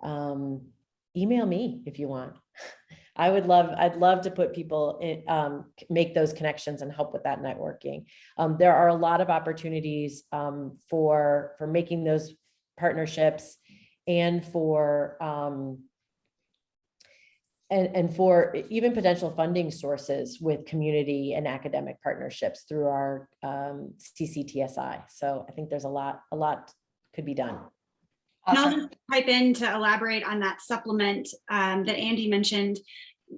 Email me if you want. I'd love to put people in, make those connections and help with that networking. There are a lot of opportunities for making those partnerships and for even potential funding sources with community and academic partnerships through our CCTSI. So I think there's a lot could be done. And I'll just pipe in to elaborate on that supplement that Andy mentioned.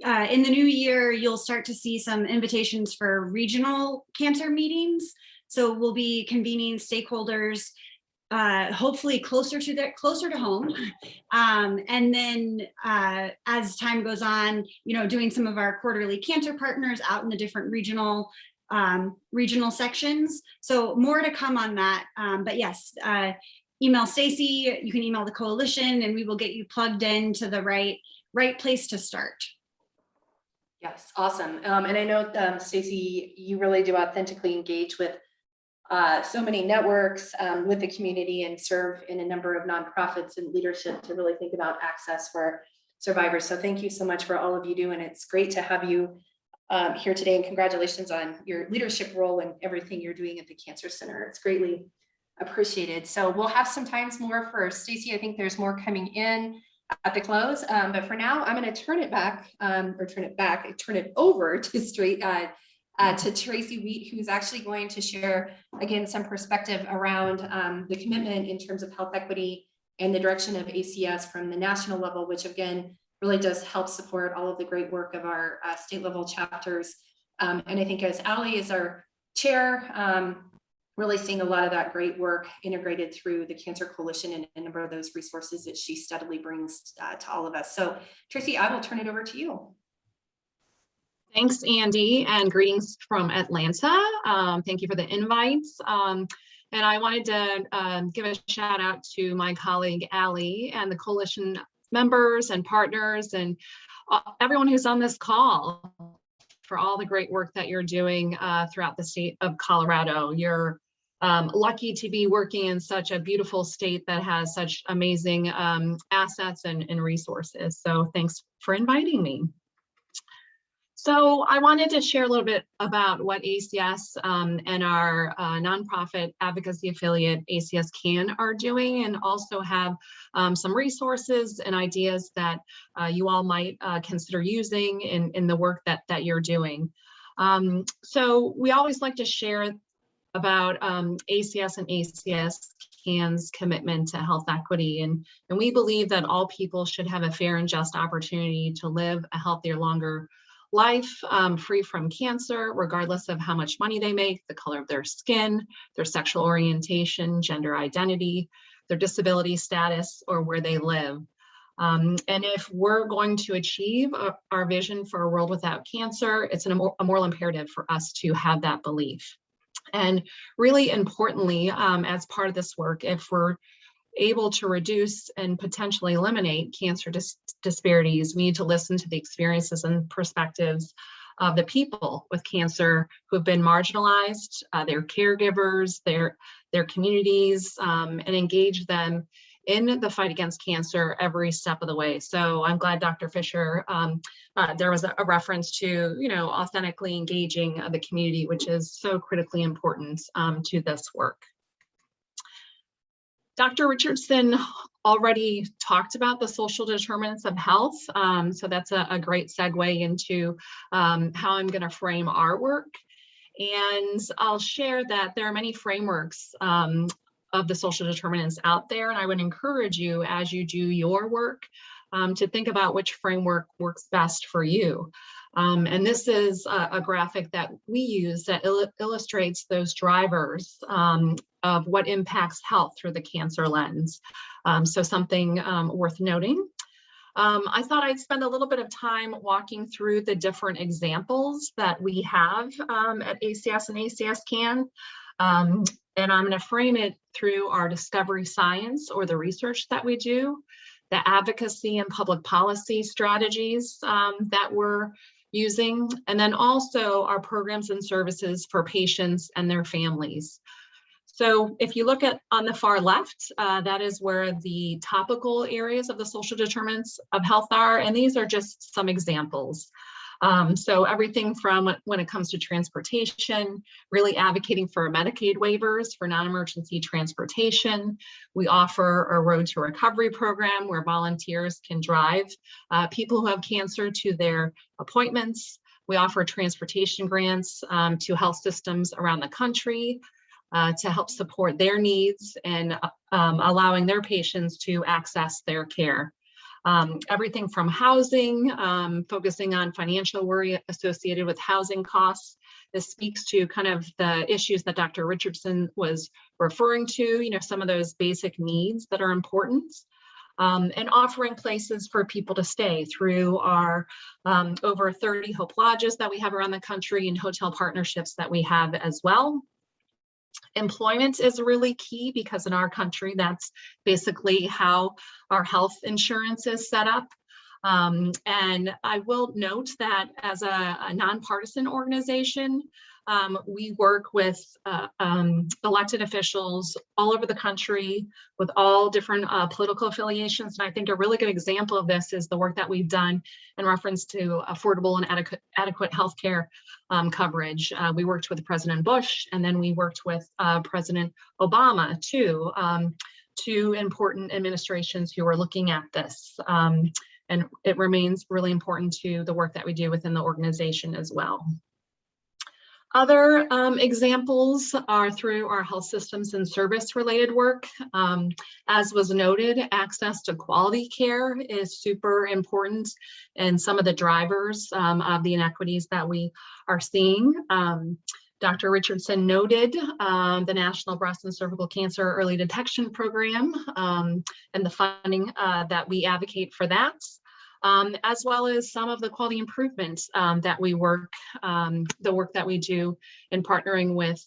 In the new year, you'll start to see some invitations for regional cancer meetings. So we'll be convening stakeholders, hopefully closer to home. And then as time goes on, doing some of our quarterly cancer partners out in the different regional sections. So more to come on that. But yes, email Stacy, you can email the coalition, and we will get you plugged into the right place to start. Yes, awesome. And I know, Stacy, you really do authentically engage with so many networks with the community and serve in a number of nonprofits and leadership to really think about access for survivors. So thank you so much for all of you do. And it's great to have you here today, and congratulations on your leadership role and everything you're doing at the Cancer Center. It's greatly appreciated. So we'll have some times more for Stacy. I think there's more coming in at the close, but for now, I'm going to turn it over to Tracy Wiedt, who's actually going to share again some perspective around the commitment in terms of health equity and the direction of ACS from the national level, which again really does help support all of the great work of our state level chapters. And I think as Ali is our chair, really seeing a lot of that great work integrated through the Cancer Coalition and a number of those resources that she steadily brings to all of us. So Tracy, I will turn it over to you. Thanks, Andy, and greetings from Atlanta. Thank you for the invites. And I wanted to give a shout out to my colleague, Ali, and the coalition members and partners and everyone who's on this call for all the great work that you're doing throughout the state of Colorado. You're lucky to be working in such a beautiful state that has such amazing assets and resources. So thanks for inviting me. So I wanted to share a little bit about what ACS and our nonprofit advocacy affiliate ACS CAN are doing, and also have some resources and ideas that you all might consider using in the work that you're doing. So we always like to share about ACS and ACS CAN's commitment to health equity. And we believe that all people should have a fair and just opportunity to live a healthier, longer life, free from cancer, regardless of how much money they make, the color of their skin, their sexual orientation, gender identity, their disability status, or where they live. And if we're going to achieve our vision for a world without cancer, it's a moral imperative for us to have that belief. And really importantly, as part of this work, if we're able to reduce and potentially eliminate cancer disparities, we need to listen to the experiences and perspectives of the people with cancer who have been marginalized, their caregivers, their communities, and engage them in the fight against cancer every step of the way. So I'm glad Dr. Fischer, there was a reference to, authentically engaging the community, which is so critically important to this work. Dr. Richardson already talked about the social determinants of health. So that's a great segue into how I'm going to frame our work. And I'll share that there are many frameworks of the social determinants out there. And I would encourage you, as you do your work, to think about which framework works best for you. And this is a graphic that we use that illustrates those drivers of what impacts health through the cancer lens. So something worth noting. I thought I'd spend a little bit of time walking through the different examples that we have at ACS and ACS CAN. And I'm going to frame it through our discovery science, or the research that we do, the advocacy and public policy strategies that we're using, and then also our programs and services for patients and their families. So if you look at on the far left, that is where the topical areas of the social determinants of health are, and these are just some examples. So everything from when it comes to transportation, really advocating for Medicaid waivers for non-emergency transportation. We offer a Road to Recovery program where volunteers can drive people who have cancer to their appointments. We offer transportation grants to health systems around the country to help support their needs and allowing their patients to access their care. Everything from housing, focusing on financial worry associated with housing costs. This speaks to kind of the issues that Dr. Richardson was referring to, some of those basic needs that are important. And offering places for people to stay through our over 30 Hope Lodges that we have around the country and hotel partnerships that we have as well. Employment is really key because in our country, that's basically how our health insurance is set up. And I will note that as a nonpartisan organization, we work with elected officials all over the country with all different political affiliations. And I think a really good example of this is the work that we've done in reference to affordable and adequate healthcare coverage. We worked with President Bush, and then we worked with President Obama too, two important administrations who are looking at this. And it remains really important to the work that we do within the organization as well. Other examples are through our health systems and service related work. As was noted, access to quality care is super important, and some of the drivers of the inequities that we are seeing. Dr. Richardson noted the National Breast and Cervical Cancer Early Detection Program and the funding that we advocate for that. As well as some of the quality improvements that we work, the work that we do in partnering with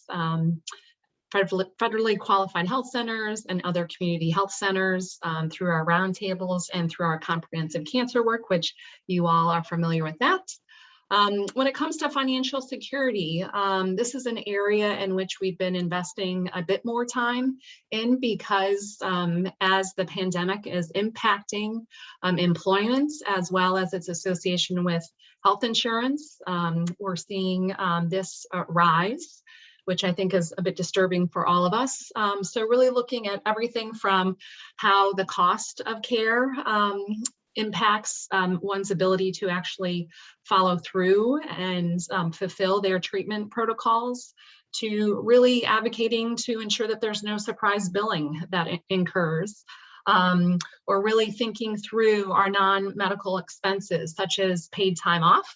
federally qualified health centers and other community health centers through our roundtables and through our comprehensive cancer work, which you all are familiar with that. When it comes to financial security, this is an area in which we've been investing a bit more time in because as the pandemic is impacting employment as well as its association with health insurance. We're seeing this rise, which I think is a bit disturbing for all of us. So really looking at everything from how the cost of care impacts one's ability to actually follow through and fulfill their treatment protocols, to really advocating to ensure that there's no surprise billing that incurs, or really thinking through our non-medical expenses, such as paid time off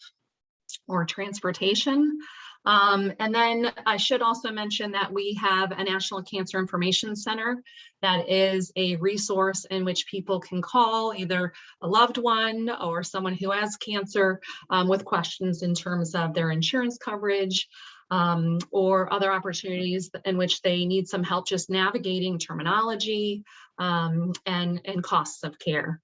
or transportation. And then I should also mention that we have a National Cancer Information Center that is a resource in which people can call either a loved one or someone who has cancer with questions in terms of their insurance coverage or other opportunities in which they need some help just navigating terminology and costs of care.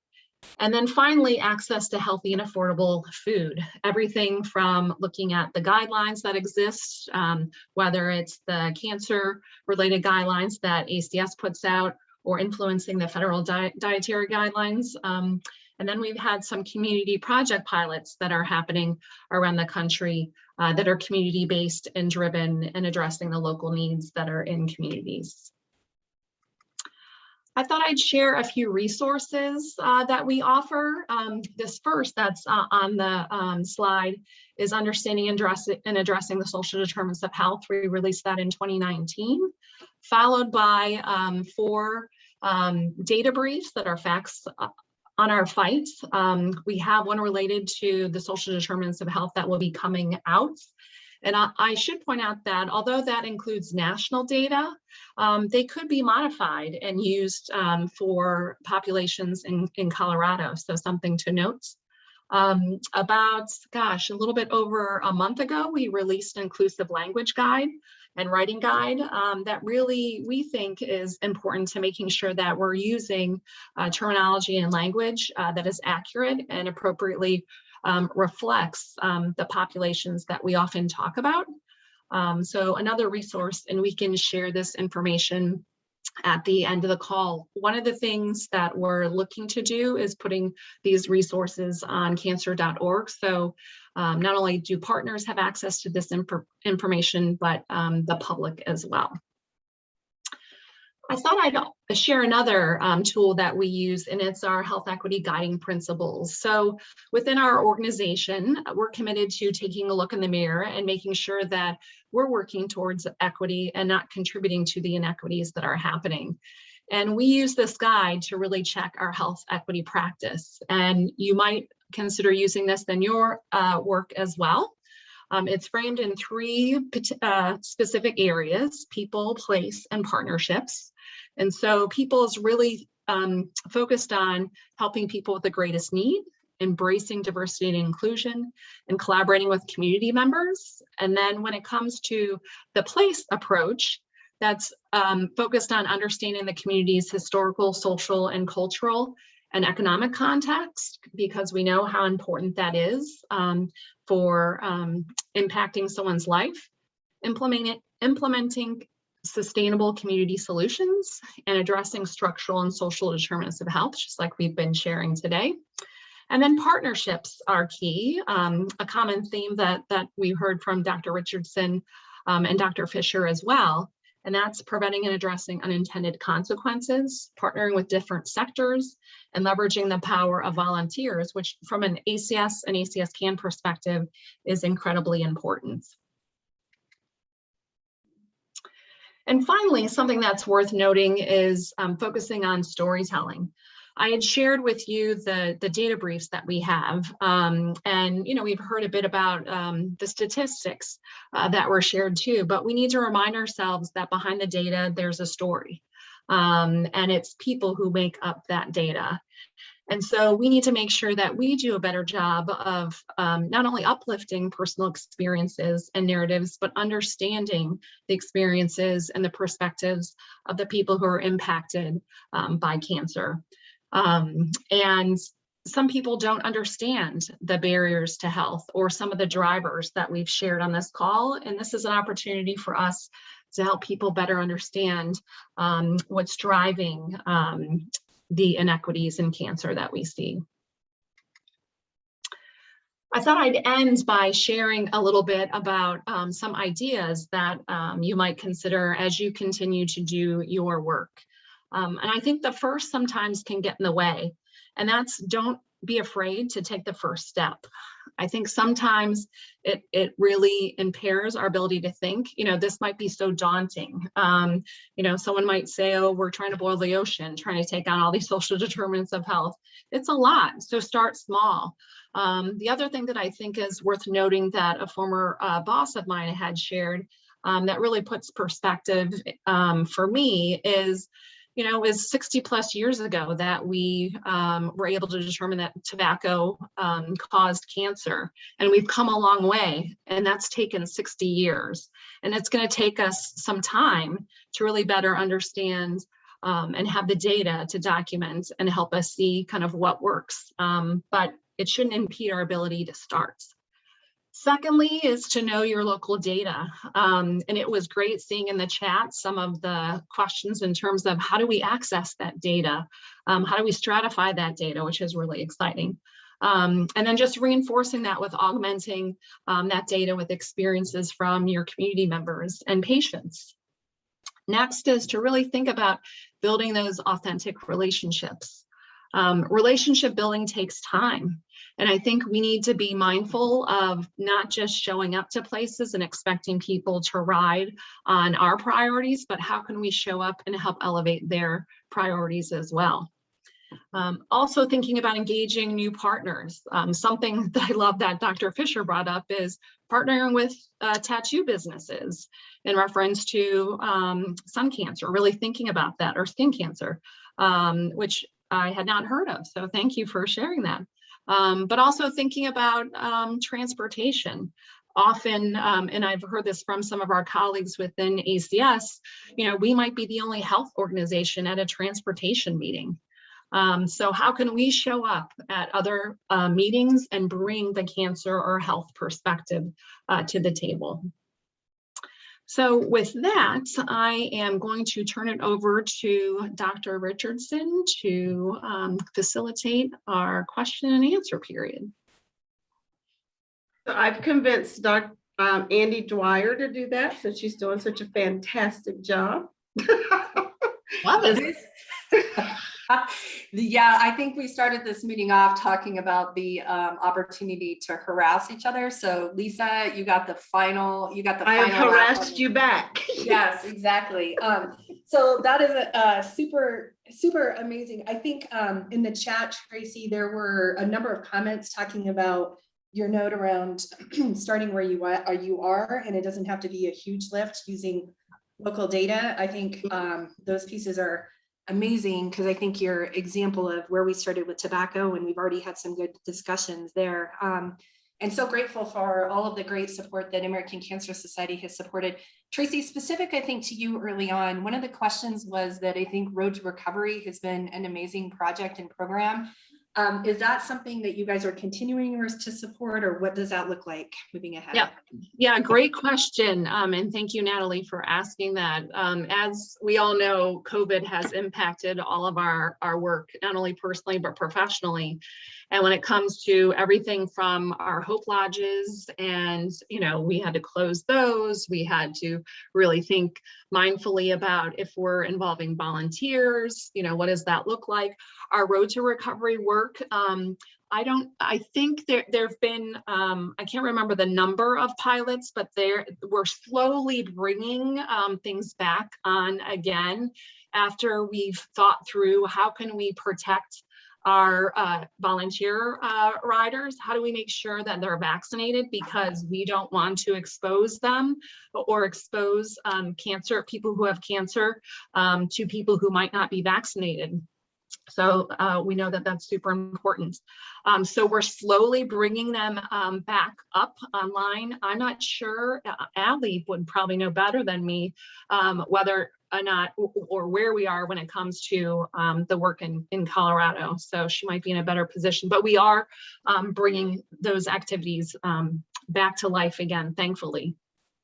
And then finally, access to healthy and affordable food. Everything from looking at the guidelines that exist, whether it's the cancer-related guidelines that ACS puts out or influencing the federal dietary guidelines. And then we've had some community project pilots that are happening around the country that are community-based and driven and addressing the local needs that are in communities. I thought I'd share a few resources that we offer. This first that's on the slide is Understanding and Addressing the Social Determinants of Health. We released that in 2019, followed by 4 data briefs that are facts on our fights. We have one related to the social determinants of health that will be coming out. And I should point out that although that includes national data, they could be modified and used for populations in Colorado. So something to note. About, gosh, a little bit over a month ago, we released an inclusive language guide and writing guide that really we think is important to making sure that we're using terminology and language that is accurate and appropriately reflects the populations that we often talk about. So another resource, and we can share this information at the end of the call. One of the things that we're looking to do is putting these resources on cancer.org. So not only do partners have access to this information, but the public as well. I thought I'd share another tool that we use, and it's our health equity guiding principles. So within our organization, we're committed to taking a look in the mirror and making sure that we're working towards equity and not contributing to the inequities that are happening. And we use this guide to really check our health equity practice. And you might consider using this in your work as well. It's framed in 3 specific areas: people, place, and partnerships. And so people is really focused on helping people with the greatest need, embracing diversity and inclusion, and collaborating with community members. And then when it comes to the place approach, that's focused on understanding the community's historical, social, and cultural and economic context, because we know how important that is for impacting someone's life, implementing sustainable community solutions, and addressing structural and social determinants of health, just like we've been sharing today. And then partnerships are key, a common theme that we heard from Dr. Richardson and Dr. Fischer as well. And that's preventing and addressing unintended consequences, partnering with different sectors, and leveraging the power of volunteers, which from an ACS and ACS CAN perspective is incredibly important. And finally, something that's worth noting is focusing on storytelling. I had shared with you the data briefs that we have, and we've heard a bit about the statistics that were shared too, but we need to remind ourselves that behind the data, there's a story, and it's people who make up that data. And so we need to make sure that we do a better job of not only uplifting personal experiences and narratives, but understanding the experiences and the perspectives of the people who are impacted by cancer. And some people don't understand the barriers to health or some of the drivers that we've shared on this call. And this is an opportunity for us to help people better understand what's driving the inequities in cancer that we see. I thought I'd end by sharing a little bit about some ideas that you might consider as you continue to do your work. And I think the first sometimes can get in the way, and that's don't be afraid to take the first step. I think sometimes it really impairs our ability to think, this might be so daunting. Someone might say, oh, we're trying to boil the ocean, trying to take on all these social determinants of health. It's a lot, so start small. The other thing that I think is worth noting that a former boss of mine had shared that really puts perspective for me is, is 60 plus years ago that we were able to determine that tobacco caused cancer. And we've come a long way, and that's taken 60 years. And it's going to take us some time to really better understand and have the data to document and help us see kind of what works. But it shouldn't impede our ability to start. Secondly is to know your local data. And it was great seeing in the chat some of the questions in terms of how do we access that data? How do we stratify that data, which is really exciting. And then just reinforcing that with augmenting that data with experiences from your community members and patients. Next is to really think about building those authentic relationships. Relationship building takes time. And I think we need to be mindful of not just showing up to places and expecting people to ride on our priorities, but how can we show up and help elevate their priorities as well. Also thinking about engaging new partners. Something that I love that Dr. Fischer brought up is partnering with tattoo businesses in reference to sun cancer, really thinking about that, or skin cancer, which I had not heard of. So thank you for sharing that. But also thinking about transportation. Often, and I've heard this from some of our colleagues within ACS, we might be the only health organization at a transportation meeting. So how can we show up at other meetings and bring the cancer or health perspective to the table? So with that, I am going to turn it over to Dr. Richardson to facilitate our question and answer period. So I've convinced Dr. Andy Dwyer to do that, since she's doing such a fantastic job. Love it. Yeah, I think we started this meeting off talking about the opportunity to harass each other. So Lisa, you got the final. I have harassed you back. Yes, exactly. So that is super, super amazing. I think in the chat, Tracy, there were a number of comments talking about your note around starting where you are, and it doesn't have to be a huge lift using local data. I think those pieces are amazing, because I think your example of where we started with tobacco, and we've already had some good discussions there. And so grateful for all of the great support that American Cancer Society has supported. Tracy, specific, I think, to you early on, one of the questions was that I think Road to Recovery has been an amazing project and program. Is that something that you guys are continuing to support, or what does that look like moving ahead? Yeah, great question. And thank you, Natalie, for asking that. As we all know, COVID has impacted all of our work, not only personally, but professionally. And when it comes to everything from our Hope Lodges, and, we had to close those, we had to really think mindfully about if we're involving volunteers, what does that look like? Our Road to Recovery work, I think there've been, I can't remember the number of pilots, but we're slowly bringing things back on again after we've thought through how can we protect our volunteer riders. How do we make sure that they're vaccinated, because we don't want to expose them or expose people who have cancer to people who might not be vaccinated. So we know that that's super important. So we're slowly bringing them back up online. I'm not sure, Allie would probably know better than me whether or not, or where we are when it comes to the work in Colorado. So she might be in a better position, but we are bringing those activities back to life again, thankfully.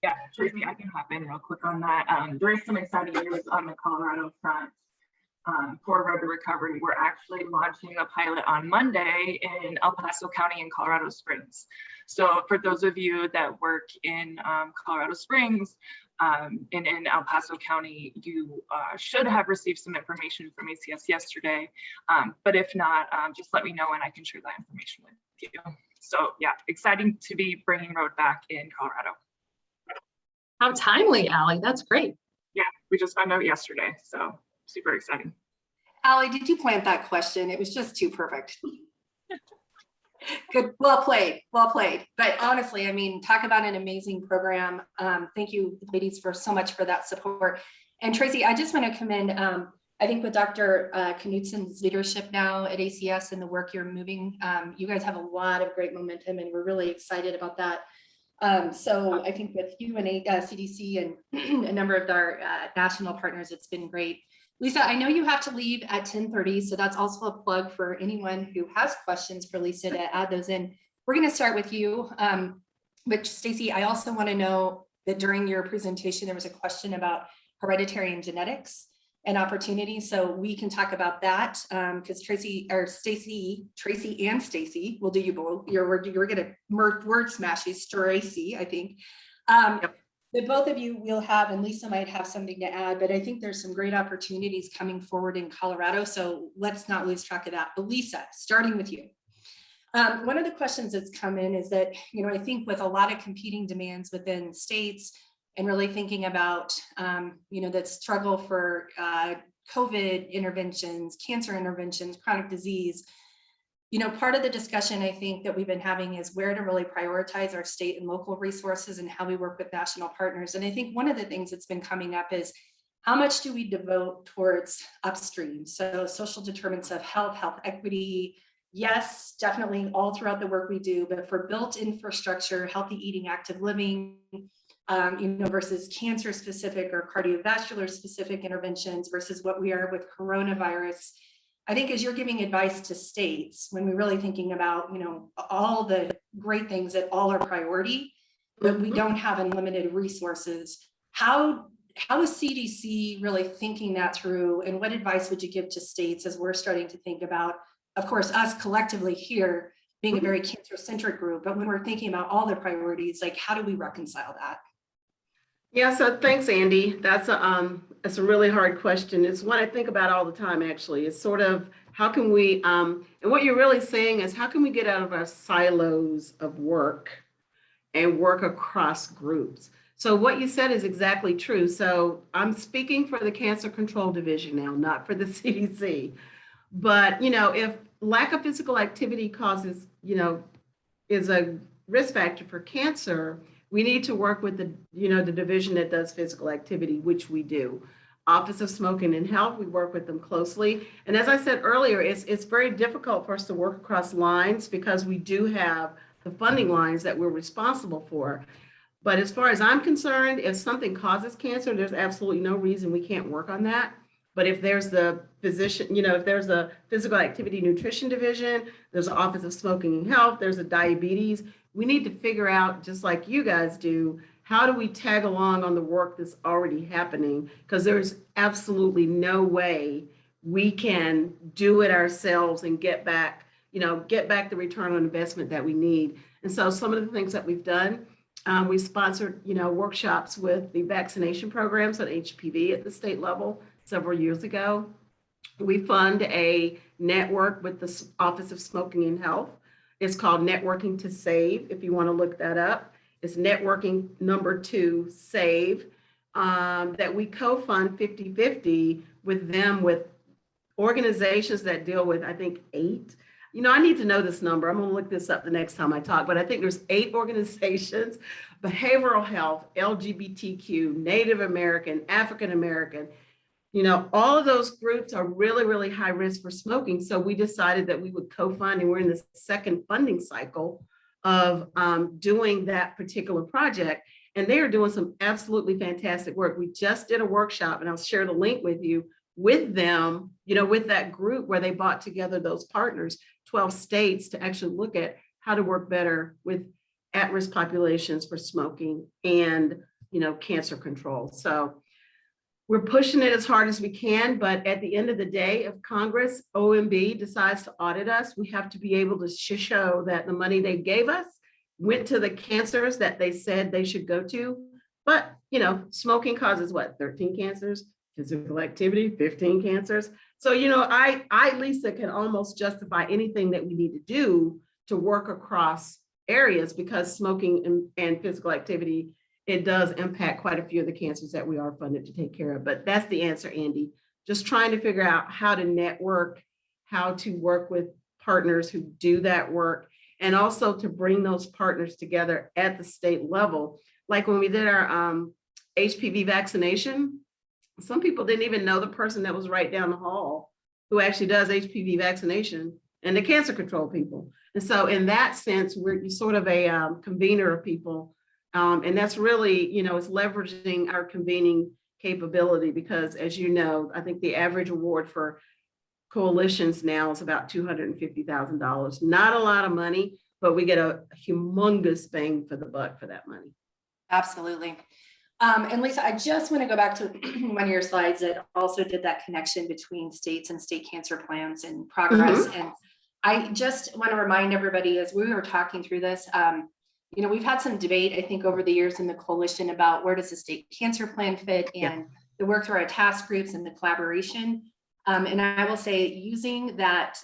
Yeah, Tracy, I can hop in real quick on that. There is some exciting news on the Colorado front. for Road to Recovery. We're actually launching a pilot on Monday in El Paso County in Colorado Springs. So for those of you that work in Colorado Springs and in El Paso County, you should have received some information from ACS yesterday. But if not, just let me know and I can share that information with you. So yeah, exciting to be bringing Road back in Colorado. How timely, Allie. That's great. Yeah, we just found out yesterday, so super exciting. Allie, did you plant that question? It was just too perfect. Good, well played, well played. But honestly, I mean, talk about an amazing program. Thank you, ladies, for so much for that support. And Tracy, I just want to commend, I think with Dr. Knudsen's leadership now at ACS and the work you're moving, you guys have a lot of great momentum and we're really excited about that. So I think with you and CDC and a number of our national partners, it's been great. Lisa, I know you have to leave at 10:30, so that's also a plug for anyone who has questions for Lisa to add those in. We're going to start with you, which Stacy, I also want to know that during your presentation, there was a question about hereditary and genetics and opportunities. So we can talk about that because Tracy and Stacy will do you both. You're going to word smash you, Tracy, I think. Yep. That both of you will have, and Lisa might have something to add, but I think there's some great opportunities coming forward in Colorado. So let's not lose track of that. But Lisa, starting with you. One of the questions that's come in is that, you know, I think with a lot of competing demands within states and really thinking about, you know, that struggle for COVID interventions, cancer interventions, chronic disease, you know, part of the discussion I think that we've been having is where to really prioritize our state and local resources and how we work with national partners. And I think one of the things that's been coming up is how much do we devote towards upstream? So social determinants of health, health equity, yes, definitely all throughout the work we do, but for built infrastructure, healthy eating, active living, you know, versus cancer specific or cardiovascular specific interventions versus what we are with coronavirus. I think as you're giving advice to states, when we're really thinking about, you know, all the great things that all are priority, but we don't have unlimited resources, how is CDC really thinking that through? And what advice would you give to states as we're starting to think about, of course, us collectively here being a very cancer-centric group, but when we're thinking about all the priorities, like how do we reconcile that? Yeah, so thanks, Andy. That's a really hard question. It's one I think about all the time, actually. It's sort of how can we, and what you're really saying is how can we get out of our silos of work and work across groups? So what you said is exactly true. So I'm speaking for the Cancer Control Division now, not for the CDC. But, you know, if lack of physical activity causes, you know, is a risk factor for cancer, we need to work with the, you know, the division that does physical activity, which we do. Office of Smoking and Health, we work with them closely. And as I said earlier, it's very difficult for us to work across lines because we do have the funding lines that we're responsible for. But as far as I'm concerned, if something causes cancer, there's absolutely no reason we can't work on that. But if there's the physician, you know, if there's a physical activity nutrition division, there's an Office of Smoking and Health, there's a diabetes, we need to figure out, just like you guys do, how do we tag along on the work that's already happening? Because there's absolutely no way we can do it ourselves and get back the return on investment that we need. And so some of the things that we've done, we sponsored, you know, workshops with the vaccination programs on HPV at the state level several years ago. We fund a network with the Office of Smoking and Health. It's called Networking to Save, if you want to look that up. It's networking #2 save that we co-fund 50-50 with them, with organizations that deal with, I think, 8. You know, I need to know this number. I'm going to look this up the next time I talk, but I think there's 8 organizations: behavioral health, LGBTQ, Native American, African American. You know, all of those groups are really, really high risk for smoking. So we decided that we would co-fund, and we're in the second funding cycle of doing that particular project. And they are doing some absolutely fantastic work. We just did a workshop, and I'll share the link with you, with them, you know, with that group where they brought together those partners, 12 states, to actually look at how to work better with at-risk populations for smoking and, you know, cancer control. So we're pushing it as hard as we can, but at the end of the day, if Congress, OMB decides to audit us, we have to be able to show that the money they gave us went to the cancers that they said they should go to. But, you know, smoking causes what, 13 cancers, physical activity, 15 cancers. So, you know, I, Lisa, can almost justify anything that we need to do to work across areas, because smoking and physical activity, it does impact quite a few of the cancers that we are funded to take care of. But that's the answer, Andy. Just trying to figure out how to network, how to work with partners who do that work, and also to bring those partners together at the state level. Like when we did our HPV vaccination, some people didn't even know the person that was right down the hall who actually does HPV vaccination, and the cancer control people. And so in that sense, we're sort of a convener of people. And that's really, you know, it's leveraging our convening capability, because as you know, I think the average award for coalitions now is about $250,000. Not a lot of money, but we get a humongous bang for the buck for that money. Absolutely. And Lisa, I just want to go back to one of your slides that also did that connection between states and state cancer plans and progress. And I just want to remind everybody, as we were talking through this, you know, we've had some debate, I think, over the years in the coalition about where does the state cancer plan fit, and the work through our task groups and the collaboration. And I will say, using that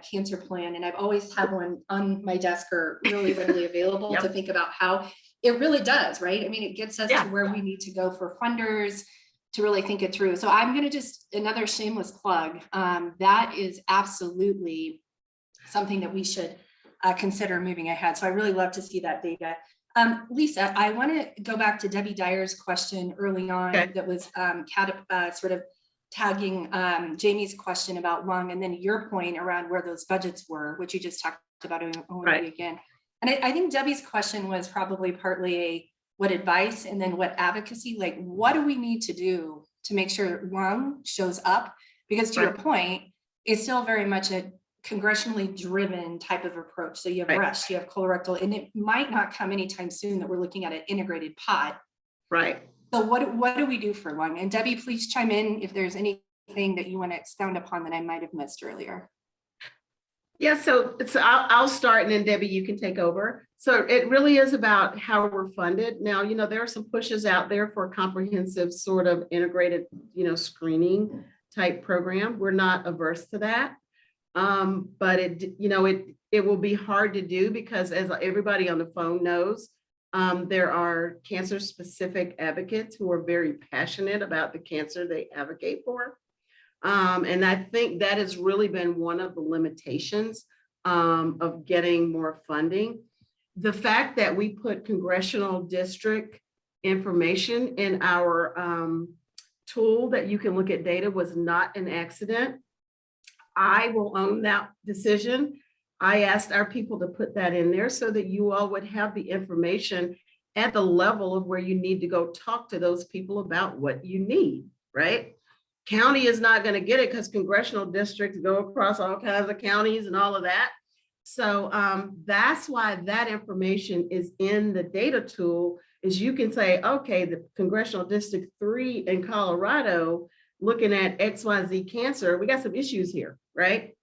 cancer plan, and I've always had one on my desk or really readily available to think about how it really does, right? I mean, it gets us to where we need to go for funders to really think it through. So I'm going to just, another shameless plug, that is absolutely something that we should consider moving ahead. So I really love to see that data. Lisa, I want to go back to Debbie Dyer's question early on that was sort of tagging Jamie's question about lung, and then your point around where those budgets were, which you just talked about again. And I think Debbie's question was probably partly a what advice and then what advocacy, like what do we need to do to make sure lung shows up? Because to your point, it's still very much a congressionally driven type of approach. So you have breast, you have colorectal, and it might not come anytime soon that we're looking at an integrated pot. Right. So what do we do for lung? And Debbie, please chime in if there's anything that you want to expound upon that I might have missed earlier. Yeah, so I'll start, and then Debbie, you can take over. So it really is about how we're funded. Now, you know, there are some pushes out there for a comprehensive sort of integrated, you know, screening type program. We're not averse to that. But it will be hard to do, because as everybody on the phone knows, there are cancer specific advocates who are very passionate about the cancer they advocate for. And I think that has really been one of the limitations of getting more funding. The fact that we put congressional district information in our tool that you can look at data was not an accident. I will own that decision. I asked our people to put that in there so that you all would have the information at the level of where you need to go talk to those people about what you need, right? County is not going to get it because congressional districts go across all kinds of counties and all of that. So that's why that information is in the data tool, is you can say, okay, the congressional district 3 in Colorado, looking at XYZ cancer, we got some issues here, right?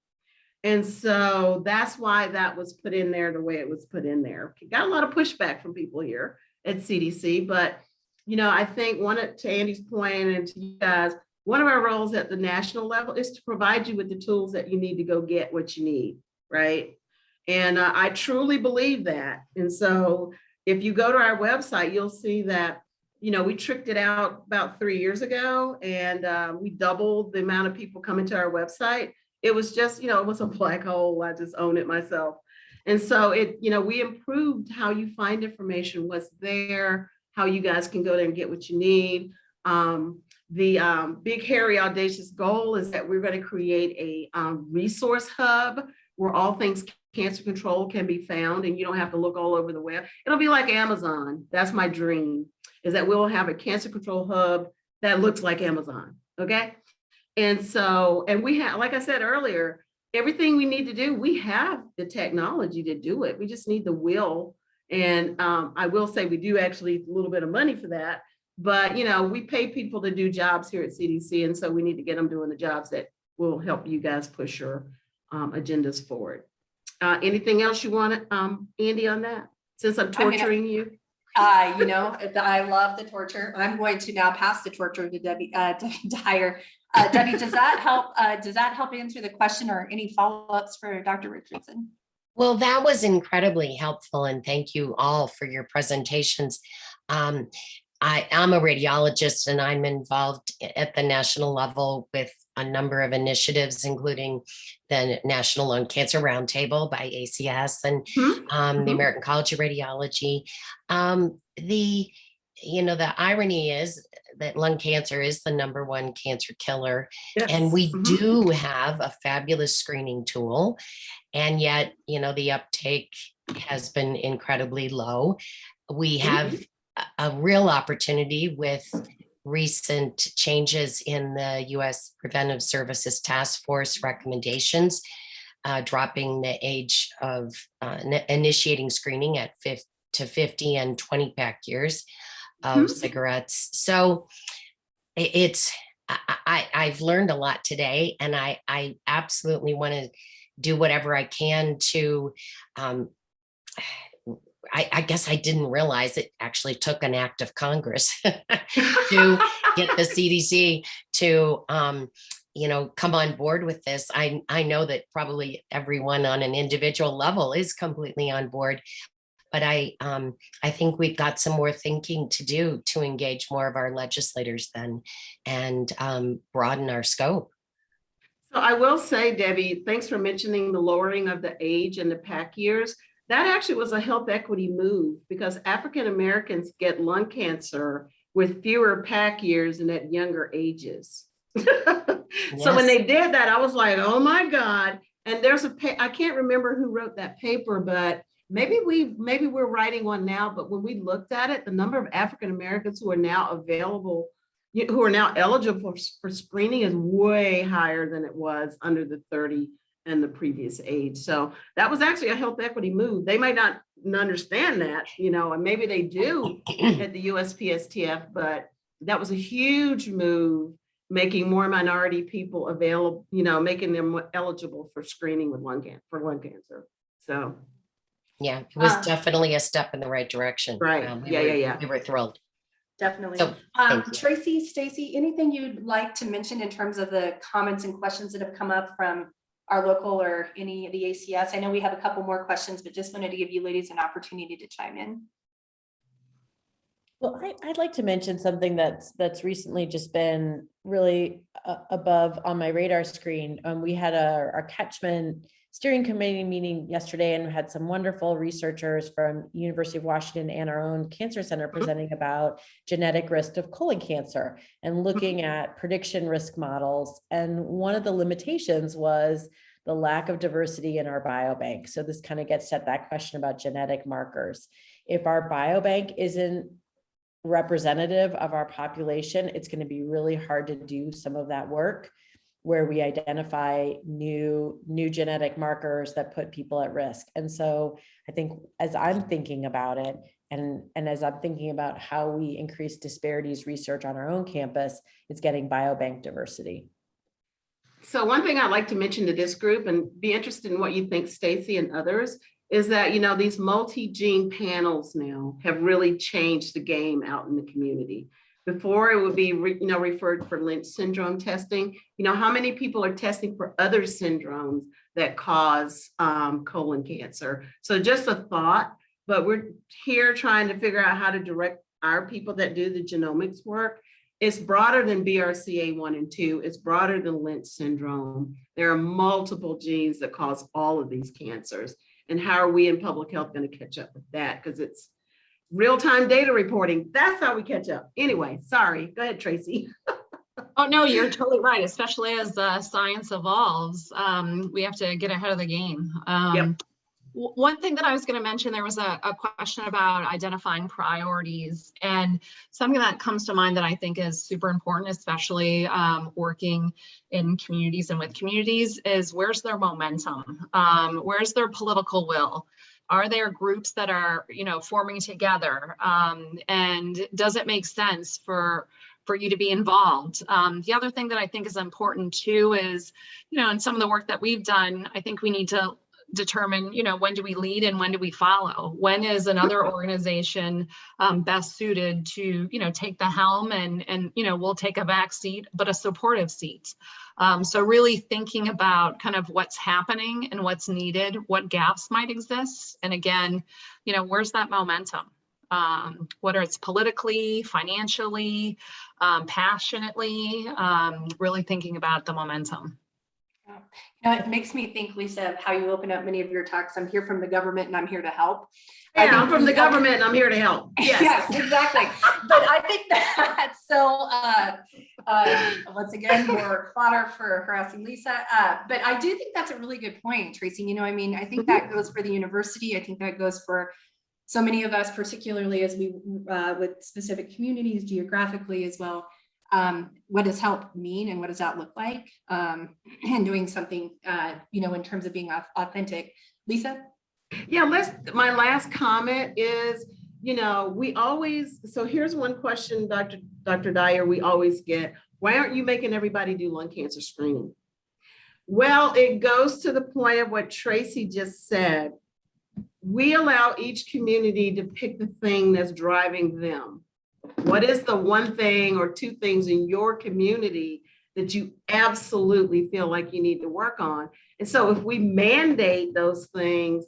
And so that's why that was put in there the way it was put in there. Got a lot of pushback from people here at CDC, but you know, I think to Andy's point and to you guys, one of our roles at the national level is to provide you with the tools that you need to go get what you need, right? And I truly believe that. And so if you go to our website, you'll see that, you know, we tricked it out about 3 years ago, and we doubled the amount of people coming to our website. It was just, you know, it was a black hole. I just own it myself. And so we improved how you find information, what's there, how you guys can go there and get what you need. The big, hairy, audacious goal is that we're going to create a resource hub where all things cancer control can be found, and you don't have to look all over the web. It'll be like Amazon. That's my dream, is that we'll have a cancer control hub that looks like Amazon, okay? And so, and we have, like I said earlier, everything we need to do, we have the technology to do it. We just need the will. And I will say we do actually a little bit of money for that. But, you know, we pay people to do jobs here at CDC. And so we need to get them doing the jobs that will help you guys push your agendas forward. Anything else you want, Andy, on that? Since I'm torturing you. You know, I love the torture. I'm going to now pass the torture to Debbie, Debbie Dyer. Debbie, does that help? Does that help answer the question or any follow-ups for Dr. Richardson? Well, that was incredibly helpful, and thank you all for your presentations. I'm a radiologist, and I'm involved at the national level with a number of initiatives, including the National Lung Cancer Roundtable by ACS and the American College of Radiology. The irony is that lung cancer is the #1 cancer killer, Yes. and we do have a fabulous screening tool, and yet, the uptake has been incredibly low. We have a real opportunity with recent changes in the U.S. Preventive Services Task Force recommendations, dropping the age of initiating screening at 50 and 20 pack years of cigarettes. So I've learned a lot today, and I absolutely want to do whatever I can to I guess I didn't realize it actually took an act of Congress to get the CDC to, come on board with this. I know that probably everyone on an individual level is completely on board, but I think we've got some more thinking to do to engage more of our legislators then and broaden our scope. So I will say, Debbie, thanks for mentioning the lowering of the age and the pack years. That actually was a health equity move because African Americans get lung cancer with fewer pack years and at younger ages. So when they did that, I was like, oh my God. And there's I can't remember who wrote that paper, but maybe we're writing one now. But when we looked at it, the number of African Americans who are now eligible for screening is way higher than it was under the 30 and the previous age. So that was actually a health equity move. They might not understand that, and maybe they do at the USPSTF, but that was a huge move, making more minority people available, making them eligible for screening with lung cancer. So. Yeah, it was definitely a step in the right direction. Right. We were thrilled. Definitely. So, Tracy, Stacy, anything you'd like to mention in terms of the comments and questions that have come up from our local or any of the ACS? I know we have a couple more questions, but just wanted to give you ladies an opportunity to chime in. Well, I'd like to mention something that's recently just been really above on my radar screen. We had our Catchment Steering Committee meeting yesterday and had some wonderful researchers from University of Washington and our own cancer center presenting about genetic risk of colon cancer and looking at prediction risk models. And one of the limitations was the lack of diversity in our biobank. So this kind of gets at that question about genetic markers. If our biobank isn't representative of our population, it's going to be really hard to do some of that work where we identify new genetic markers that put people at risk. And so I think as I'm thinking about it, and as I'm thinking about how we increase disparities research on our own campus, it's getting biobank diversity. So one thing I'd like to mention to this group and be interested in what you think, Stacy and others, is that, these multi-gene panels now have really changed the game out in the community. Before it would be, referred for Lynch syndrome testing. How many people are testing for other syndromes that cause colon cancer? So just a thought, but we're here trying to figure out how to direct our people that do the genomics work. It's broader than BRCA1 and 2. It's broader than Lynch syndrome. There are multiple genes that cause all of these cancers. And how are we in public health going to catch up with that? Because it's real-time data reporting. That's how we catch up. Anyway, sorry. Go ahead, Tracy. Oh, no, you're totally right. Especially as science evolves, we have to get ahead of the game. Yep. One thing that I was going to mention, there was a question about identifying priorities, and something that comes to mind that I think is super important, especially working in communities and with communities, is where's their momentum? Where's their political will Are there groups that are, forming together? And does it make sense for you to be involved? The other thing that I think is important too is, in some of the work that we've done, I think we need to determine, when do we lead and when do we follow? When is another organization best suited to, take the helm and we'll take a back seat, but a supportive seat. So really thinking about kind of what's happening and what's needed, what gaps might exist. And again, where's that momentum? Whether it's politically, financially, passionately, really thinking about the momentum. It makes me think, Lisa, of how you open up many of your talks. I'm here from the government and I'm here to help. Yeah, I'm from the government and I'm here to help. Yes, yes, exactly. But I think that's so, once again, more fodder for harassing Lisa. But I do think that's a really good point, Tracy. I think that goes for the university. I think that goes for so many of us, particularly as we, with specific communities geographically as well. What does help mean and what does that look like? And doing something, in terms of being authentic. Lisa? Yeah, my last comment is, we always, so here's one question, Dr. Dyer, we always get, why aren't you making everybody do lung cancer screening? Well, it goes to the point of what Tracy just said. We allow each community to pick the thing that's driving them. What is the one thing or two things in your community that you absolutely feel like you need to work on? And so if we mandate those things,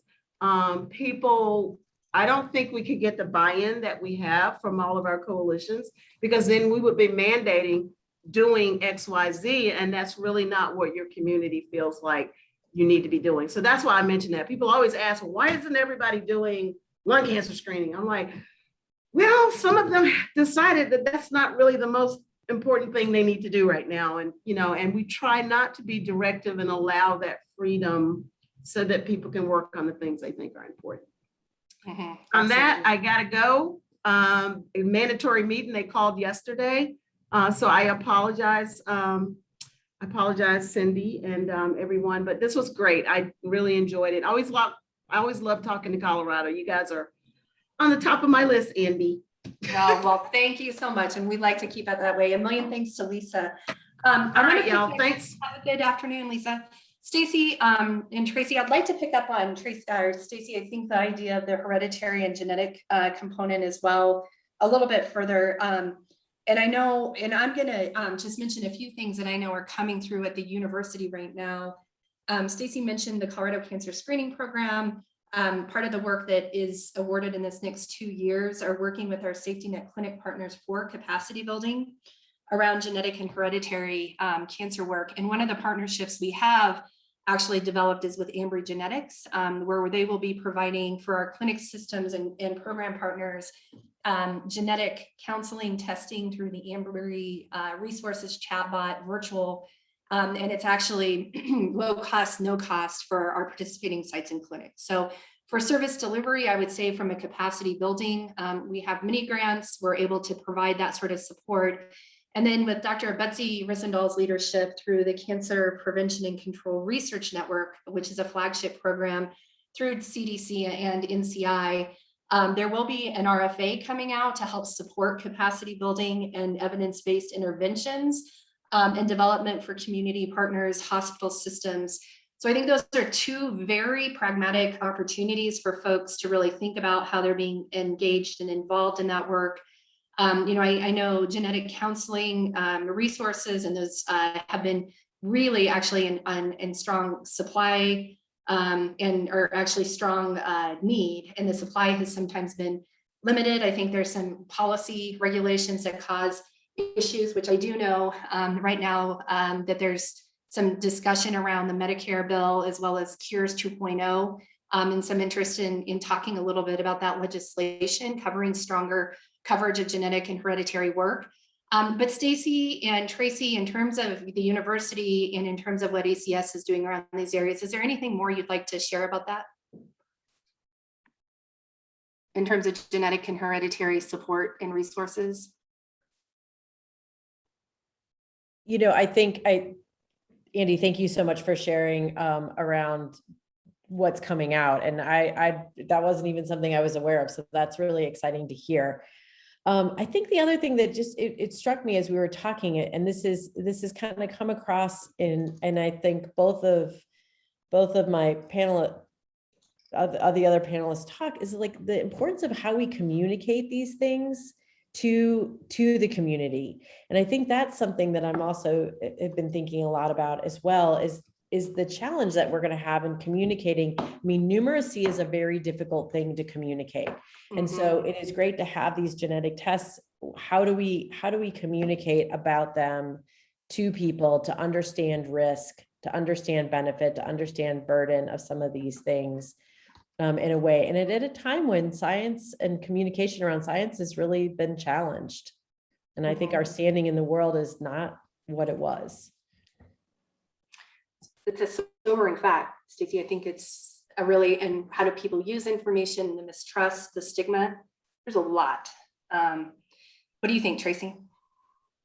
people, I don't think we could get the buy-in that we have from all of our coalitions, because then we would be mandating doing X, Y, Z, and that's really not what your community feels like you need to be doing. So that's why I mentioned that. People always ask, well, why isn't everybody doing lung cancer screening? I'm like, well, some of them decided that that's not really the most important thing they need to do right now. And, and we try not to be directive and allow that freedom so that people can work on the things they think are important. On that, I gotta go. A mandatory meeting they called yesterday. So I apologize. Cindy and everyone, but this was great. I really enjoyed it. I always love talking to Colorado. You guys are on the top of my list, Andy. Oh, well, thank you so much. And we'd like to keep it that way. A million thanks to Lisa. All right, y'all. Thanks. Have a good afternoon, Lisa. Stacy and Tracy, I'd like to pick up on Stacy. I think the idea of the hereditary and genetic component as well, a little bit further. And I know, and I'm going to just mention a few things that I know are coming through at the university right now. Stacy mentioned the Colorado Cancer Screening Program. Part of the work that is awarded in this next 2 years are working with our safety net clinic partners for capacity building around genetic and hereditary cancer work. And one of the partnerships we have actually developed is with Ambry Genetics, where they will be providing for our clinic systems and program partners genetic counseling testing through the Ambry resources chatbot virtual. And it's actually low cost, no cost for our participating sites and clinics. So for service delivery, I would say from a capacity building, we have mini grants. We're able to provide that sort of support. And then with Dr. Betsy Rissendahl's leadership through the Cancer Prevention and Control Research Network, which is a flagship program through CDC and NCI, there will be an RFA coming out to help support capacity building and evidence-based interventions and development for community partners, hospital systems. So I think those are two very pragmatic opportunities for folks to really think about how they're being engaged and involved in that work. I know genetic counseling resources and those have been really actually in strong supply and are actually strong need, and the supply has sometimes been limited. I think there's some policy regulations that cause issues, which I do know right now that there's some discussion around the Medicare bill as well as Cures 2.0 and some interest in talking a little bit about that legislation covering stronger coverage of genetic and hereditary work. But Stacy and Tracy, in terms of the university and in terms of what ACS is doing around these areas, is there anything more you'd like to share about that? In terms of genetic and hereditary support and resources? Andy, thank you so much for sharing around what's coming out. And that wasn't even something I was aware of. So that's really exciting to hear. I think the other thing that just, it struck me as we were talking, and this is kind of come across and I think both of my the other panelists talk, is like the importance of how we communicate these things to the community. And I think that's something that I'm also have been thinking a lot about as well, is the challenge that we're going to have in communicating. I mean, numeracy is a very difficult thing to communicate. And so it is great to have these genetic tests. How do we communicate about them to people to understand risk, to understand benefit, to understand burden of some of these things in a way, and at a time when science and communication around science has really been challenged. And I think our standing in the world is not what it was. It's a sobering fact, Stacy. I think it's a really, and how do people use information, the mistrust, the stigma? There's a lot. What do you think, Tracy?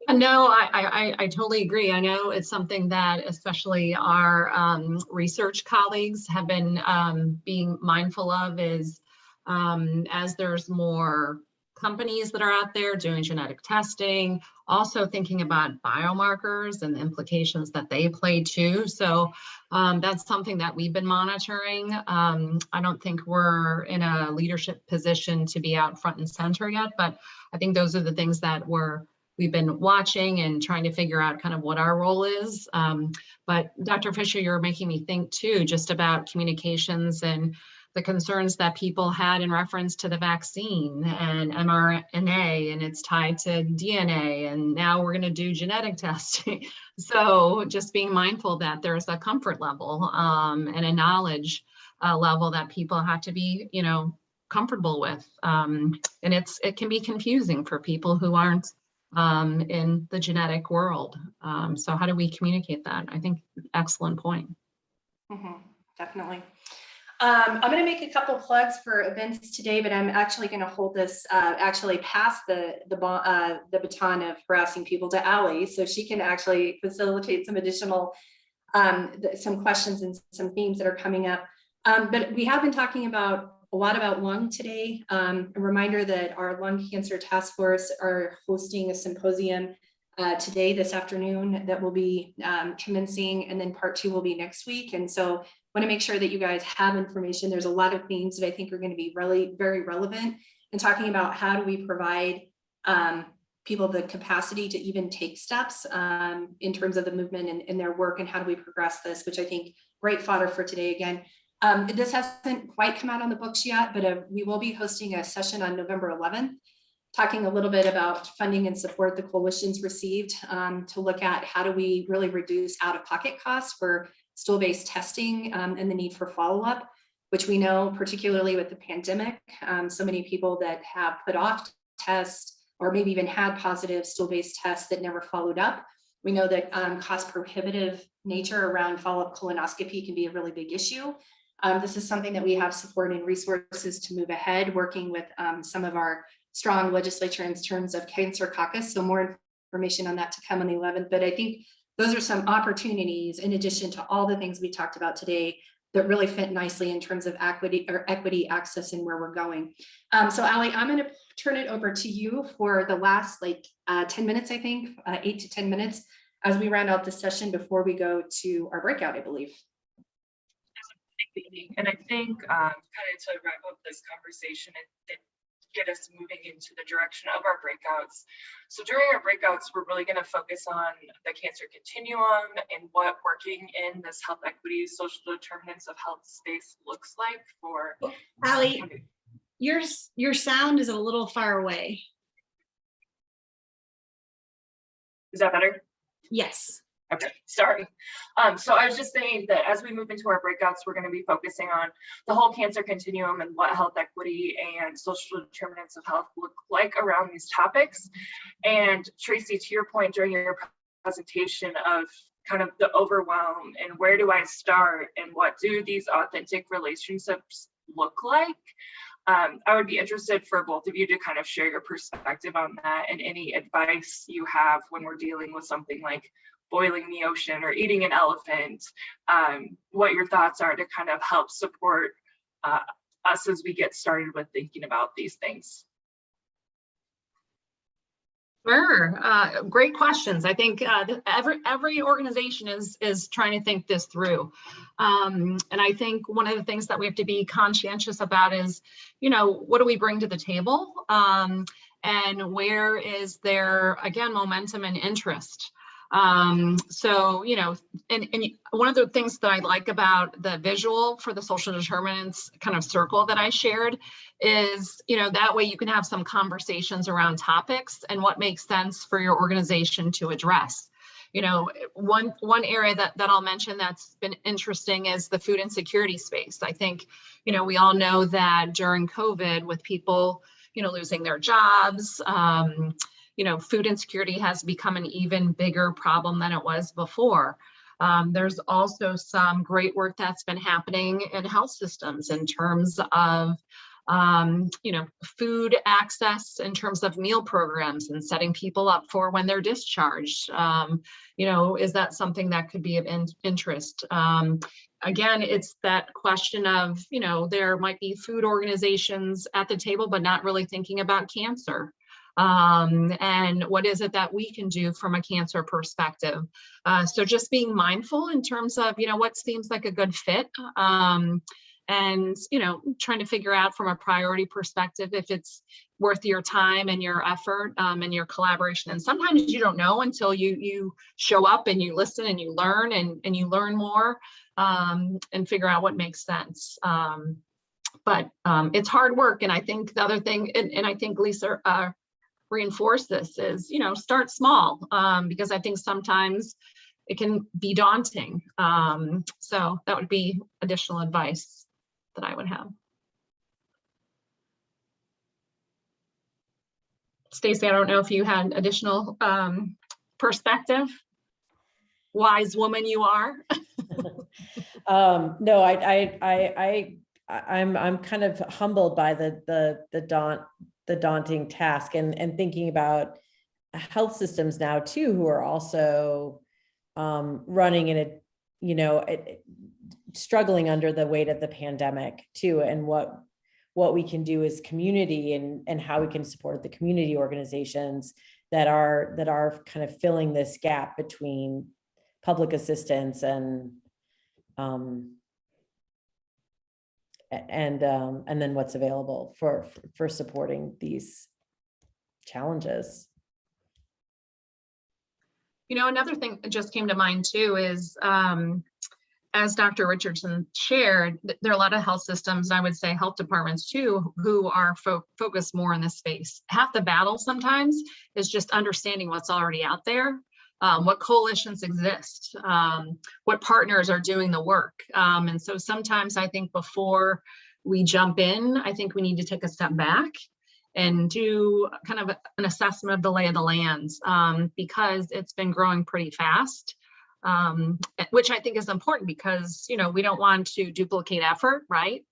No, I totally agree. I know it's something that especially our research colleagues have been being mindful of, is as there's more companies that are out there doing genetic testing, also thinking about biomarkers and the implications that they play too. So that's something that we've been monitoring. I don't think we're in a leadership position to be out front and center yet, but I think those are the things that we've been watching and trying to figure out kind of what our role is. But Dr. Fischer, you're making me think too, just about communications and the concerns that people had in reference to the vaccine and mRNA, and it's tied to DNA, and now we're going to do genetic testing. So just being mindful that there's a comfort level and a knowledge level that people have to be, comfortable with. And it can be confusing for people who aren't in the genetic world. So how do we communicate that? I think excellent point. Definitely. I'm going to make a couple plugs for events today, but I'm actually going to hold this, actually pass the baton of harassing people to Allie, so she can actually facilitate some additional, some questions and some themes that are coming up. But we have been talking a lot about lung today. A reminder that our lung cancer task force are hosting a symposium today, this afternoon, that will be commencing, and then part 2 will be next week. And so want to make sure that you guys have information. There's a lot of themes that I think are going to be really very relevant in talking about how do we provide people the capacity to even take steps in terms of the movement and their work, and how do we progress this, which I think great fodder for today. Again, this hasn't quite come out on the books yet, but we will be hosting a session on November 11th, talking a little bit about funding and support the coalitions received to look at how do we really reduce out-of-pocket costs for stool-based testing and the need for follow-up, which we know, particularly with the pandemic, so many people that have put off tests or maybe even had positive stool-based tests that never followed up. We know that cost prohibitive nature around follow-up colonoscopy can be a really big issue. This is something that we have support and resources to move ahead, working with some of our strong legislature in terms of cancer caucus. So more information on that to come on the 11th. But I think those are some opportunities, in addition to all the things we talked about today, that really fit nicely in terms of equity access and where we're going. So Allie, I'm going to turn it over to you for the last 10 minutes, I think, 8 to 10 minutes, as we round out the session before we go to our breakout, I believe. And I think kind of to wrap up this conversation and get us moving into the direction of our breakouts. So during our breakouts, we're really going to focus on the cancer continuum and what working in this health equity, social determinants of health space looks like for Allie, your sound is a little far away. Is that better? Yes. Okay, sorry. So I was just saying that as we move into our breakouts, we're going to be focusing on the whole cancer continuum and what health equity and social determinants of health look like around these topics. And Tracy, to your point during your presentation of kind of the overwhelm and where do I start and what do these authentic relationships look like? I would be interested for both of you to kind of share your perspective on that and any advice you have when we're dealing with something like boiling the ocean or eating an elephant, what your thoughts are to kind of help support us as we get started with thinking about these things. Sure, great questions. I think every organization is trying to think this through. And I think one of the things that we have to be conscientious about is, what do we bring to the table? And where is there, again, momentum and interest? So, and one of the things that I like about the visual for the social determinants kind of circle that I shared is, that way you can have some conversations around topics and what makes sense for your organization to address. One area that I'll mention that's been interesting is the food insecurity space. I think, we all know that during COVID with people, losing their jobs, food insecurity has become an even bigger problem than it was before. There's also some great work that's been happening in health systems in terms of, food access, in terms of meal programs and setting people up for when they're discharged. Is that something that could be of interest? Again, it's that question of, there might be food organizations at the table, but not really thinking about cancer. And what is it that we can do from a cancer perspective? So just being mindful in terms of, what seems like a good fit, and, trying to figure out from a priority perspective if it's worth your time and your effort, and your collaboration. And sometimes you don't know until you show up and you listen and you learn and you learn more, and figure out what makes sense. But it's hard work. And I think the other thing, and I think Lisa reinforce this is, start small, because I think sometimes it can be daunting. So that would be additional advice that I would have. Stacy, I don't know if you had additional perspective. Wise woman you are. No, I'm kind of humbled by the daunting task and thinking about health systems now too, who are also running in struggling under the weight of the pandemic too, and what we can do as community and how we can support the community organizations that are kind of filling this gap between public assistance and then what's available for supporting these challenges. Another thing that just came to mind too is, as Dr. Richardson shared, there are a lot of health systems, I would say health departments too, who are focused more in this space. Half the battle sometimes is just understanding what's already out there, what coalitions exist, what partners are doing the work. And so sometimes I think before we jump in, I think we need to take a step back and do kind of an assessment of the lay of the lands, because it's been growing pretty fast, which I think is important because, we don't want to duplicate effort, right?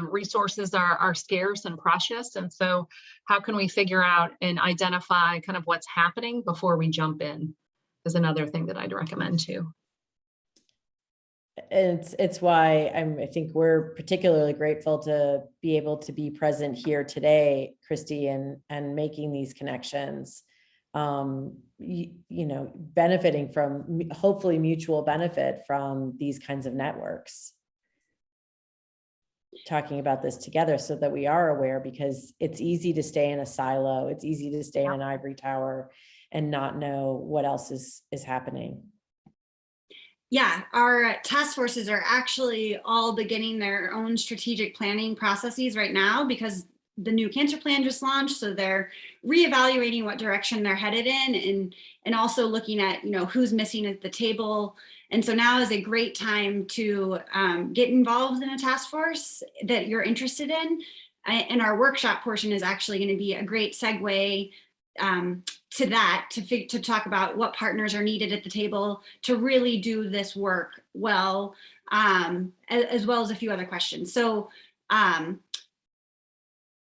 Resources are scarce and precious. And so how can we figure out and identify kind of what's happening before we jump in is another thing that I'd recommend too. It's why I think we're particularly grateful to be able to be present here today, Christy, and making these connections, benefiting from hopefully mutual benefit from these kinds of networks. Talking about this together so that we are aware, because it's easy to stay in a silo. It's easy to stay in an ivory tower and not know what else is happening. Yeah, our task forces are actually all beginning their own strategic planning processes right now because the new cancer plan just launched. So they're reevaluating what direction they're headed in and also looking at, who's missing at the table. And so now is a great time to get involved in a task force that you're interested in. And our workshop portion is actually going to be a great segue to that, to talk about what partners are needed at the table to really do this work well, as well as a few other questions. So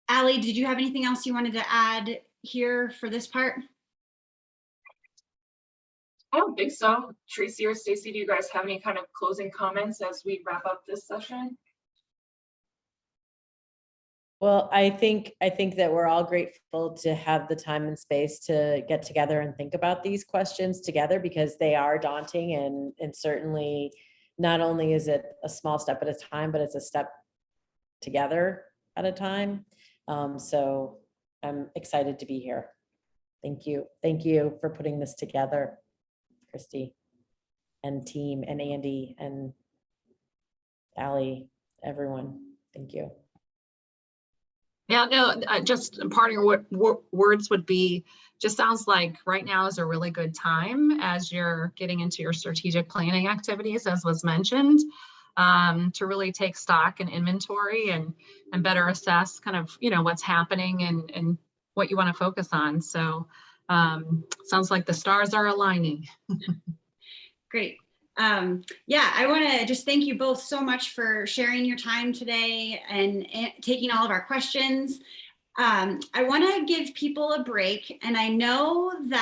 Allie, did you have anything else you wanted to add here for this part? I don't think so. Tracy or Stacy, do you guys have any kind of closing comments as we wrap up this session? Well, I think that we're all grateful to have the time and space to get together and think about these questions together, because they are daunting, and certainly not only is it a small step at a time, but it's a step together at a time. So I'm excited to be here. Thank you. Thank you for putting this together, Christy and team and Andy and Allie, everyone. Thank you. Yeah, no, just part of your words would be, just sounds like right now is a really good time as you're getting into your strategic planning activities, as was mentioned, to really take stock and inventory and better assess kind of, what's happening and what you want to focus on. So sounds like the stars are aligning. Great. Yeah, I want to just thank you both so much for sharing your time today and taking all of our questions. I want to give people a break, and I know that